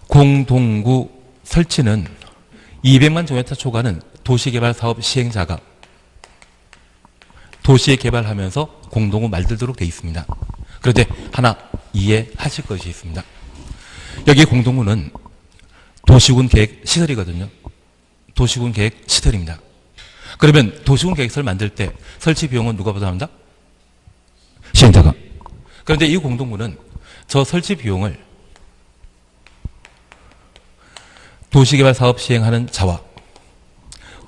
Speaker 1: 공동구 설치는 200만 제곱미터 초과는 도시개발 사업 시행자가 도시에 개발하면서 공동구 만들도록 되어 있습니다. 그런데 하나 이해하실 것이 있습니다. 여기 공동구는 도시군 계획 시설이거든요. 도시군 계획 시설입니다. 그러면 도시군 계획서를 만들 때 설치 비용은 누가 부담한다? 시행자가. 그런데 이 공동구는 저 설치 비용을 도시개발 사업 시행하는 자와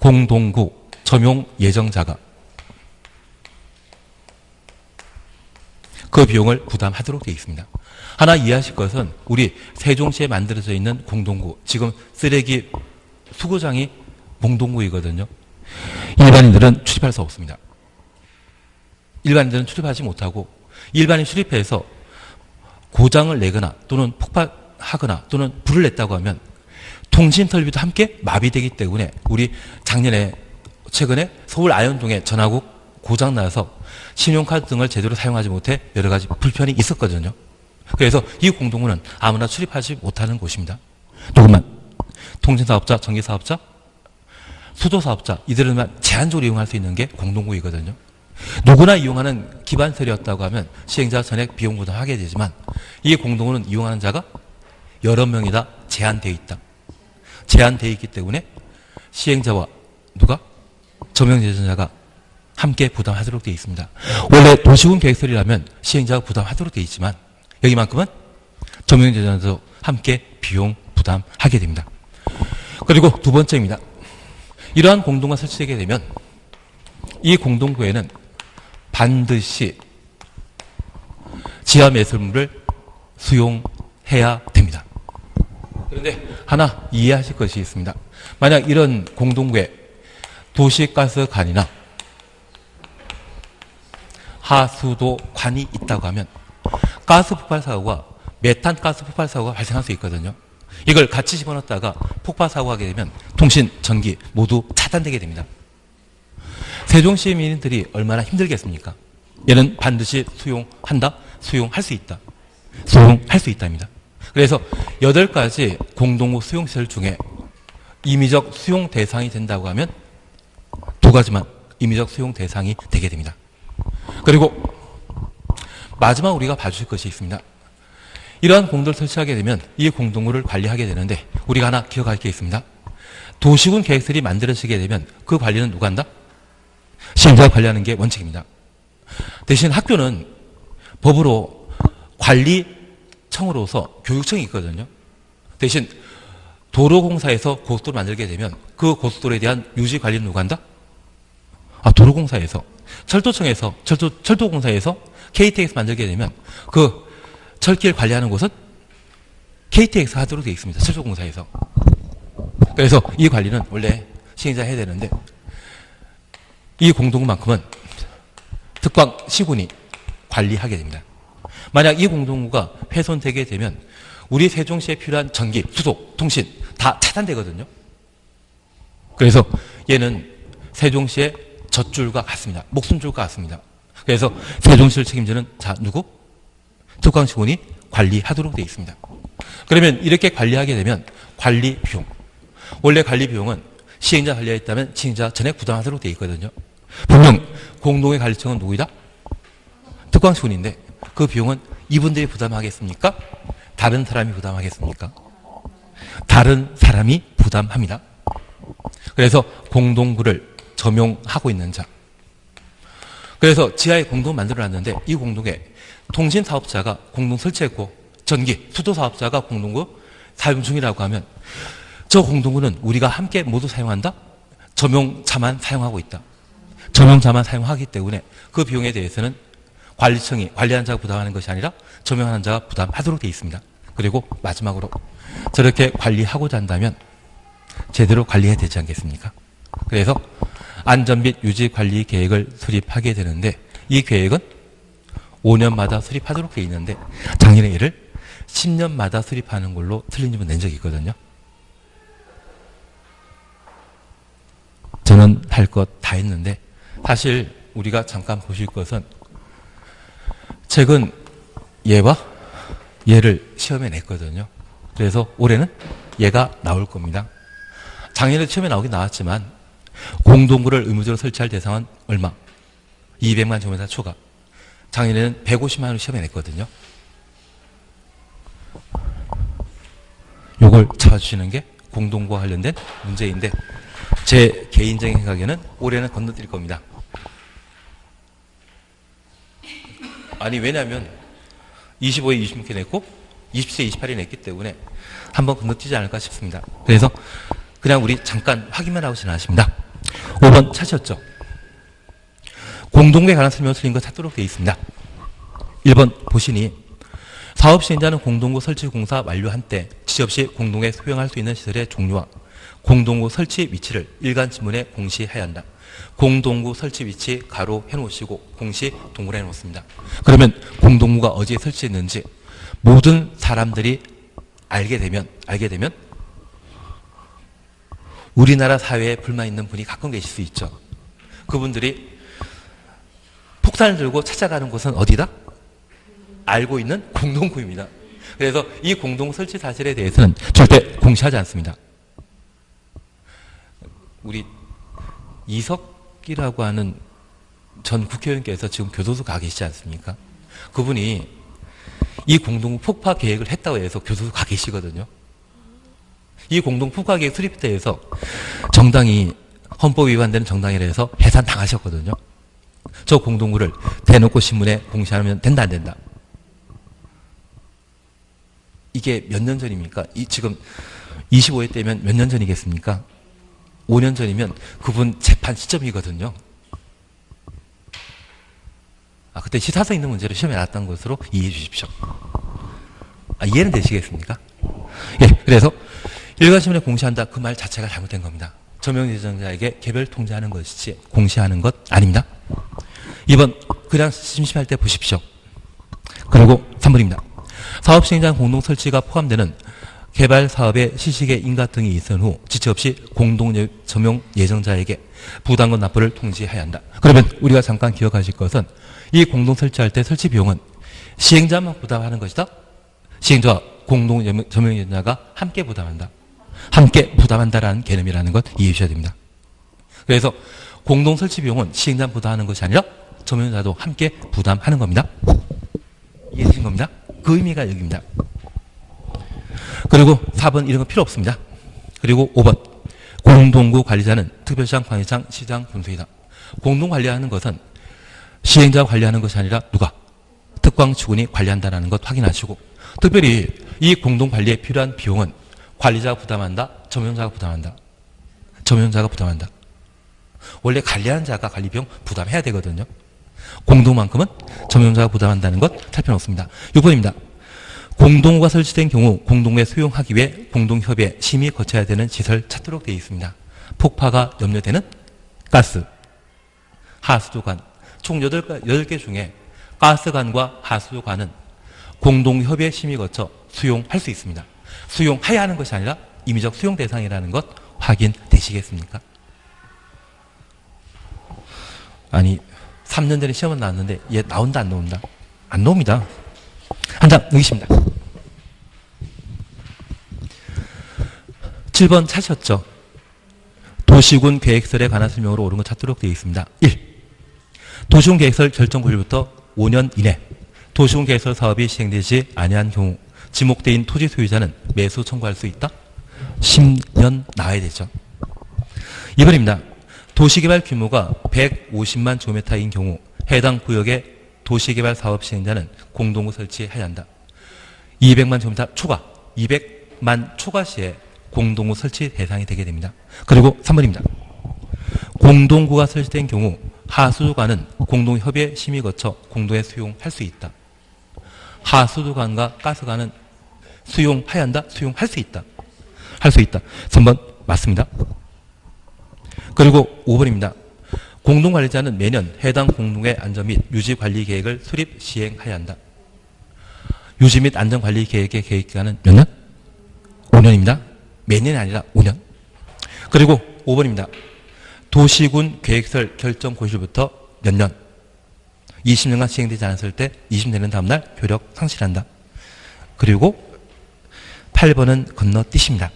Speaker 1: 공동구 점용 예정자가 그 비용을 부담하도록 되어 있습니다. 하나 이해하실 것은 우리 세종시에 만들어져 있는 공동구, 지금 쓰레기 수거장이 공동구이거든요. 일반인들은 출입할 수 없습니다. 일반인들은 출입하지 못하고 일반인 출입해서 고장을 내거나 또는 폭발하거나 또는 불을 냈다고 하면 통신 설비도 함께 마비되기 때문에 우리 최근에 서울 아현동에 전화국 고장 나서 신용카드 등을 제대로 사용하지 못해 여러 가지 불편이 있었거든요. 그래서 이 공동구는 아무나 출입하지 못하는 곳입니다. 누구만? 통신사업자, 전기사업자, 수도사업자 이들만 제한적으로 이용할 수 있는 게 공동구이거든요. 누구나 이용하는 기반설이었다고 하면 시행자 전액 비용 부담하게 되지만 이 공동구는 이용하는 자가 여러 명이다 제한되어 있다. 제한되어 있기 때문에 시행자와 누가? 점용예정자가 함께 부담하도록 되어 있습니다. 원래 도시군 계획설이라면 시행자가 부담하도록 되어 있지만 여기만큼은 점용예정자도 함께 비용 부담하게 됩니다. 그리고 두 번째입니다. 이러한 공동구가 설치되게 되면 이 공동구에는 반드시 지하 매설물을 수용해야 됩니다. 그런데 하나 이해하실 것이 있습니다. 만약 이런 공동구에 도시가스관이나 하수도관이 있다고 하면 가스 폭발 사고가 메탄가스 폭발 사고가 발생할 수 있거든요. 이걸 같이 집어넣었다가 폭발 사고가 하게 되면 통신, 전기 모두 차단되게 됩니다. 세종시 민들이 얼마나 힘들겠습니까? 얘는 반드시 수용한다? 수용할 수 있다. 수용할 수 있답니다. 그래서 8가지 공동구 수용시설 중에 임의적 수용 대상이 된다고 하면 2가지만 임의적 수용 대상이 되게 됩니다. 그리고 마지막 우리가 봐주실 것이 있습니다. 이러한 공도를 설치하게 되면 이 공동구를 관리하게 되는데 우리가 하나 기억할 게 있습니다. 도시군 계획설이 만들어지게 되면 그 관리는 누가 한다? 시행자가 관리하는 게 원칙입니다. 대신 학교는 법으로 관리청으로서 교육청이 있거든요. 대신 도로공사에서 고속도로 만들게 되면 그 고속도로에 대한 유지 관리는 누가 한다? 도로공사에서. 철도청에서, 철도공사에서 KTX 만들게 되면 그 철길 관리하는 곳은 KTX 하도록 되어 있습니다. 철도공사에서. 그래서 이 관리는 원래 시행자 해야 되는데 이 공동구만큼은 특광시군이 관리하게 됩니다. 만약 이 공동구가 훼손되게 되면 우리 세종시에 필요한 전기, 수도, 통신 다 차단되거든요. 그래서 얘는 세종시의 젖줄과 같습니다. 목숨줄과 같습니다. 그래서 세종시를 책임지는 누구? 특광시군이 관리하도록 되어 있습니다. 그러면 이렇게 관리하게 되면 관리 비용. 원래 관리 비용은 시행자 관리했다면 시행자 전액 부담하도록 되어 있거든요. 분명 공동의 관리청은 누구이다? 특광시군인데 그 비용은 이분들이 부담하겠습니까? 다른 사람이 부담하겠습니까? 다른 사람이 부담합니다. 그래서 공동구를 점용하고 있는 자. 그래서 지하에 공동 만들어놨는데 이 공동에 통신사업자가 공동 설치했고 전기, 수도사업자가 공동구 사용 중이라고 하면 저 공동구는 우리가 함께 모두 사용한다? 점용자만 사용하고 있다. 점용자만 사용하기 때문에 그 비용에 대해서는 관리청이 관리하는 자가 부담하는 것이 아니라 점용하는 자가 부담하도록 되어 있습니다. 그리고 마지막으로 저렇게 관리하고자 한다면 제대로 관리해야 되지 않겠습니까? 그래서 안전 및 유지 관리 계획을 수립하게 되는데 이 계획은 5년마다 수립하도록 되어 있는데 작년에 얘를 10년마다 수립하는 걸로 틀린 질문 낸 적이 있거든요. 저는 할 것 다 했는데 사실 우리가 잠깐 보실 것은 최근 얘와 얘를 시험에 냈거든요. 그래서 올해는 얘가 나올 겁니다. 작년에 시험에 나오긴 나왔지만 공동구를 의무적으로 설치할 대상은 얼마? 200만 제곱미터 초과. 작년에는 150만 원을 시험에 냈거든요. 요걸 잡아주시는 게 공동구와 관련된 문제인데 제 개인적인 생각에는 올해는 건너뛸 겁니다. 아니 왜냐하면 25에 26개 냈고 20세 28에 냈기 때문에 한번 건너뛰지 않을까 싶습니다. 그래서 그냥 우리 잠깐 확인만 하고 지나가십니다. 5번 찾으셨죠? 공동구에 관한 설명을 틀린 거 찾도록 되어 있습니다. 1번 보시니 사업 시행자는 공동구 설치 공사 완료한 때 지적시 공동에 소용할 수 있는 시설의 종류와 공동구 설치 위치를 일간 지문에 공시해야 한다. 공동구 설치 위치 가로 해놓으시고 공시 동그라 해놓습니다. 그러면 공동구가 어디에 설치했는지 모든 사람들이 알게 되면 우리나라 사회에 불만 있는 분이 가끔 계실 수 있죠. 그분들이 폭탄을 들고 찾아가는 곳은 어디다? 알고 있는 공동구입니다. 그래서 이 공동구 설치 사실에 대해서는 절대 공시하지 않습니다. 우리 이석기라고 하는 전 국회의원께서 지금 교도소 가 계시지 않습니까? 그분이 이 공동구 폭파 계획을 했다고 해서 교도소 가 계시거든요. 이 공동 폭파 계획 수립에 해서 정당이 헌법 위반되는 정당이라 해서 해산 당하셨거든요. 저 공동구를 대놓고 신문에 공시하면 된다 안 된다? 이게 몇 년 전입니까? 지금 25회 때면 몇 년 전이겠습니까? 5년 전이면 그분 재판 시점이거든요. 그때 시사성 있는 문제로 시험에 나왔던 것으로 이해해 주십시오. 이해는 되시겠습니까? 예, 그래서 일간신문에 공시한다 그 말 자체가 잘못된 겁니다. 저명 예정자에게 개별 통지하는 것이지 공시하는 것 아닙니다. 2번 그냥 심심할 때 보십시오. 그리고 3번입니다. 사업 시행자 공동 설치가 포함되는 개발 사업의 시식에 인가 등이 있은 후 지체 없이 공동 점용 예정자에게 부담금 납부를 통지해야 한다. 그러면 우리가 잠깐 기억하실 것은 이 공동 설치할 때 설치 비용은 시행자만 부담하는 것이다. 시행자와 공동 점용 예정자가 함께 부담한다. 함께 부담한다라는 개념이라는 것 이해해 주셔야 됩니다. 그래서 공동 설치 비용은 시행자 부담하는 것이 아니라 점용자도 함께 부담하는 겁니다. 이해되신 겁니다. 그 의미가 여기입니다. 그리고 4번 이런 거 필요 없습니다. 그리고 5번 공동구 관리자는 특별시장, 광역시장, 시장, 군수이다. 공동 관리하는 것은 시행자가 관리하는 것이 아니라 누가? 특광치군이 관리한다는 것 확인하시고, 특별히 이 공동 관리에 필요한 비용은 관리자가 부담한다, 점용자가 부담한다. 점용자가 부담한다. 원래 관리하는 자가 관리 비용 부담해야 되거든요. 공동만큼은 점용자가 부담한다는 것 살펴놓습니다. 6번입니다. 공동구가 설치된 경우 공동에 수용하기 위해 공동협의회 심의 거쳐야 되는 시설 찾도록 되어 있습니다. 폭파가 염려되는 가스, 하수도관, 총 8개 중에 가스관과 하수도관은 공동협의회 심의 거쳐 수용할 수 있습니다. 수용해야 하는 것이 아니라 임의적 수용 대상이라는 것 확인되시겠습니까? 아니 3년 전에 시험은 나왔는데 얘 나온다 안 나온다? 안 나옵니다. 한 장 넘기십니다. 7번 찾으셨죠? 도시군 계획설에 관한 설명으로 옳은 것 찾도록 되어 있습니다. 1. 도시군 계획설 결정 고일부터 5년 이내 도시군 계획설 사업이 시행되지 아니한 경우 지목대인 토지 소유자는 매수 청구할 수 있다? 10년 나와야 되죠. 2번입니다. 도시개발 규모가 150만 제곱미터인 경우 해당 구역의 도시개발 사업 시행자는 공동구 설치해야 한다. 200만 제곱미터 초과, 200만 초과 시에 공동구 설치 대상이 되게 됩니다. 그리고 3번입니다. 공동구가 설치된 경우 하수도관은 공동협의회 심의 거쳐 공동에 수용할 수 있다. 하수도관과 가스관은 수용해야 한다? 수용할 수 있다. 할 수 있다. 3번 맞습니다. 그리고 5번입니다. 공동관리자는 매년 해당 공동의 안전 및 유지 관리 계획을 수립 시행해야 한다. 유지 및 안전 관리 계획의 계획 기간은 몇 년? 5년입니다. 매년이 아니라 5년. 그리고 5번입니다. 도시군 계획설 결정 고시부터 몇 년? 20년간 시행되지 않았을 때 20년은 다음날 효력 상실한다. 그리고 8번은 건너뛰십니다.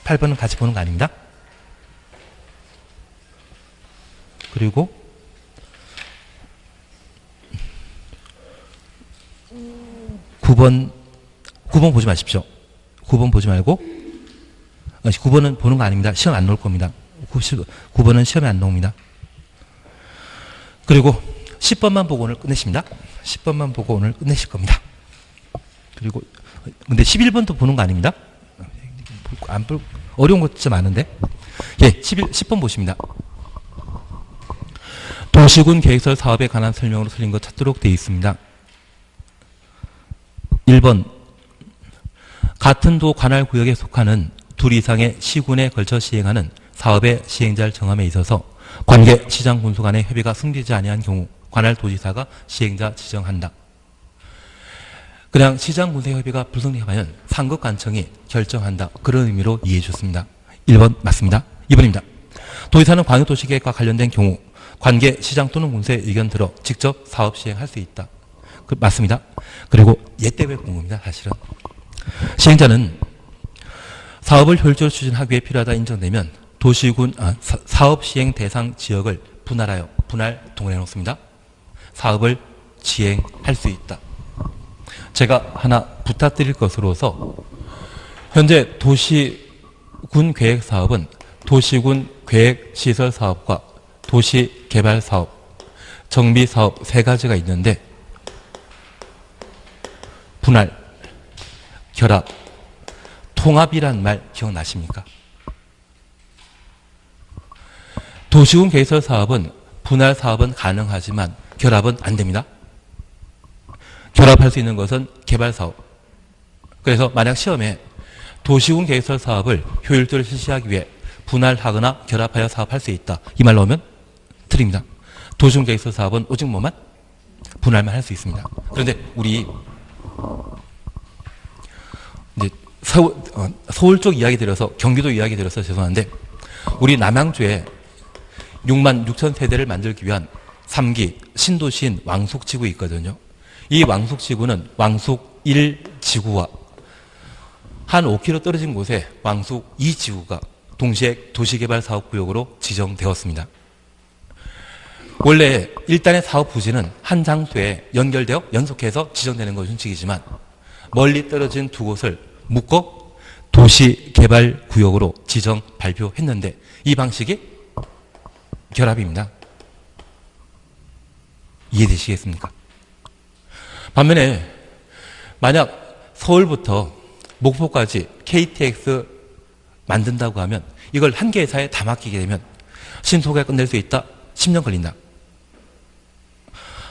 Speaker 1: 8번은 같이 보는 거 아닙니다. 그리고 9번 보지 마십시오. 9번 보지 말고 9번은 보는 거 아닙니다. 시험 안 나올 겁니다. 9번은 시험에 안 나옵니다. 그리고 10번만 보고 오늘 끝내십니다. 10번만 보고 오늘 끝내실 겁니다. 그리고 근데 11번도 보는 거 아닙니다. 어려운 거 진짜 많은데. 예, 10번 보십니다. 도시군 계획설 사업에 관한 설명으로 틀린 것 찾도록 되어 있습니다. 1번 같은 도 관할 구역에 속하는 둘 이상의 시군에 걸쳐 시행하는 사업의 시행자를 정함에 있어서 관계 시장 군수 간의 협의가 승리되지 아니한 경우 관할 도지사가 시행자 지정한다. 그냥 시장 군수의 협의가 불성립하면 상급관청이 결정한다. 그런 의미로 이해해 주셨습니다. 1번 맞습니다. 2번입니다. 도지사는 광역도시계획과 관련된 경우 관계 시장 또는 군수의 의견 들어 직접 사업 시행할 수 있다. 맞습니다. 그리고 얘 때문에 본 겁니다. 사실은. 시행자는 사업을 효율적으로 추진하기 위해 필요하다 인정되면 도시군 사업 시행 대상 지역을 분할하여 분할 동원해 놓습니다. 사업을 시행할 수 있다. 제가 하나 부탁드릴 것으로서 현재 도시군 계획 사업은 도시군 계획 시설 사업과 도시 개발 사업, 정비 사업 세 가지가 있는데 분할, 결합, 통합이란 말 기억나십니까? 도시군 계획설 사업은 분할 사업은 가능하지만 결합은 안 됩니다. 결합할 수 있는 것은 개발 사업. 그래서 만약 시험에 도시군 계획설 사업을 효율적으로 실시하기 위해 분할하거나 결합하여 사업할 수 있다. 이 말 나오면 틀립니다. 도시군 계획설 사업은 오직 뭐만? 분할만 할 수 있습니다. 그런데 우리 서울 쪽 이야기 드려서, 경기도 이야기 드려서 죄송한데, 우리 남양주에 6만 6천 세대를 만들기 위한 3기 신도시인 왕숙지구 있거든요. 이 왕숙지구는 왕숙 1지구와 한 5km 떨어진 곳에 왕숙 2지구가 동시에 도시개발사업구역으로 지정되었습니다. 원래 1단의 사업 부지는 한 장소에 연결되어 연속해서 지정되는 것이 원칙이지만 멀리 떨어진 두 곳을 묶어 도시개발구역으로 지정 발표했는데 이 방식이 결합입니다. 이해되시겠습니까? 반면에 만약 서울부터 목포까지 KTX 만든다고 하면 이걸 한 개 회사에 다 맡기게 되면 신속하게 끝낼 수 있다. 10년 걸린다.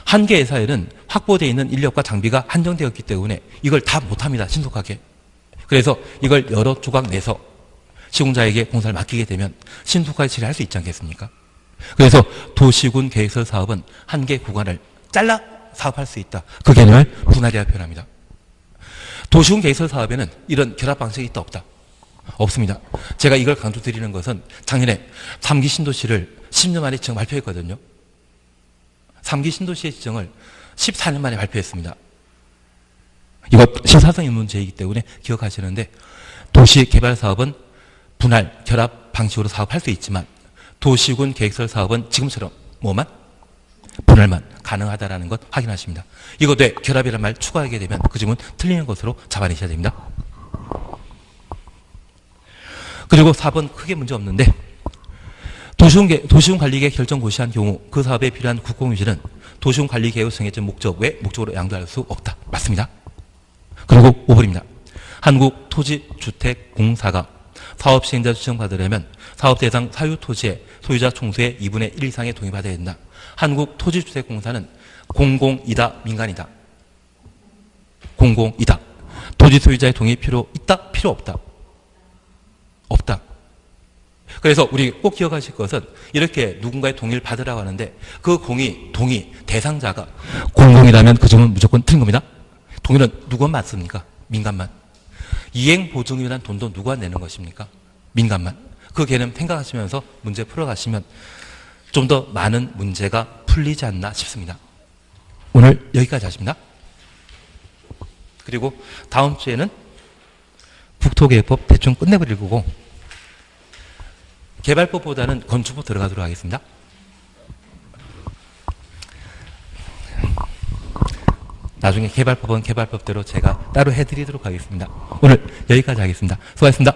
Speaker 1: 한 개 회사에는 확보되어 있는 인력과 장비가 한정되었기 때문에 이걸 다 못합니다. 신속하게. 그래서 이걸 여러 조각 내서 시공자에게 공사를 맡기게 되면 신속하게 처리할 수 있지 않겠습니까? 그래서 도시군 계획설 사업은 한 개 구간을 잘라 사업할 수 있다. 그 개념을 분할이라 표현합니다. 도시군 계획설 사업에는 이런 결합 방식이 있다 없다? 없습니다. 제가 이걸 강조드리는 것은 작년에 3기 신도시를 10년 만에 지정 발표했거든요. 3기 신도시의 지정을 14년 만에 발표했습니다. 이것 실사성 문제이기 때문에 기억하시는데 도시개발사업은 분할, 결합 방식으로 사업할 수 있지만 도시군 계획설 사업은 지금처럼 뭐만? 분할만 가능하다는 것 확인하십니다. 이것에 결합이라는 말 추가하게 되면 그 점은 틀리는 것으로 잡아내셔야 됩니다. 그리고 4번 크게 문제 없는데 도시군 관리계획 결정 고시한 경우 그 사업에 필요한 국공유지는 도시군 관리계획을 정해진 목적 외 목적으로 양도할 수 없다. 맞습니다. 그리고 5번입니다. 한국토지주택공사가 사업 시행자 지정받으려면 사업 대상 사유 토지의 소유자 총수의 2분의 1 이상의 동의 받아야 된다. 한국토지주택공사는 공공이다, 민간이다. 공공이다. 토지 소유자의 동의 필요 있다, 필요 없다. 없다. 그래서 우리 꼭 기억하실 것은 이렇게 누군가의 동의를 받으라고 하는데 그 동의 대상자가 공공이라면 그 점은 무조건 틀린 겁니다. 동의는 누가 맞습니까? 민간만. 이행보증에 대한 돈도 누가 내는 것입니까? 민간만. 그 개념 생각하시면서 문제 풀어가시면 좀 더 많은 문제가 풀리지 않나 싶습니다. 오늘 여기까지 하십니다. 그리고 다음 주에는 국토계획법 대충 끝내버릴 거고 개발법보다는 건축법 들어가도록 하겠습니다. 나중에 개발법은 개발법대로 제가 따로 해드리도록 하겠습니다. 오늘 여기까지 하겠습니다. 수고하셨습니다.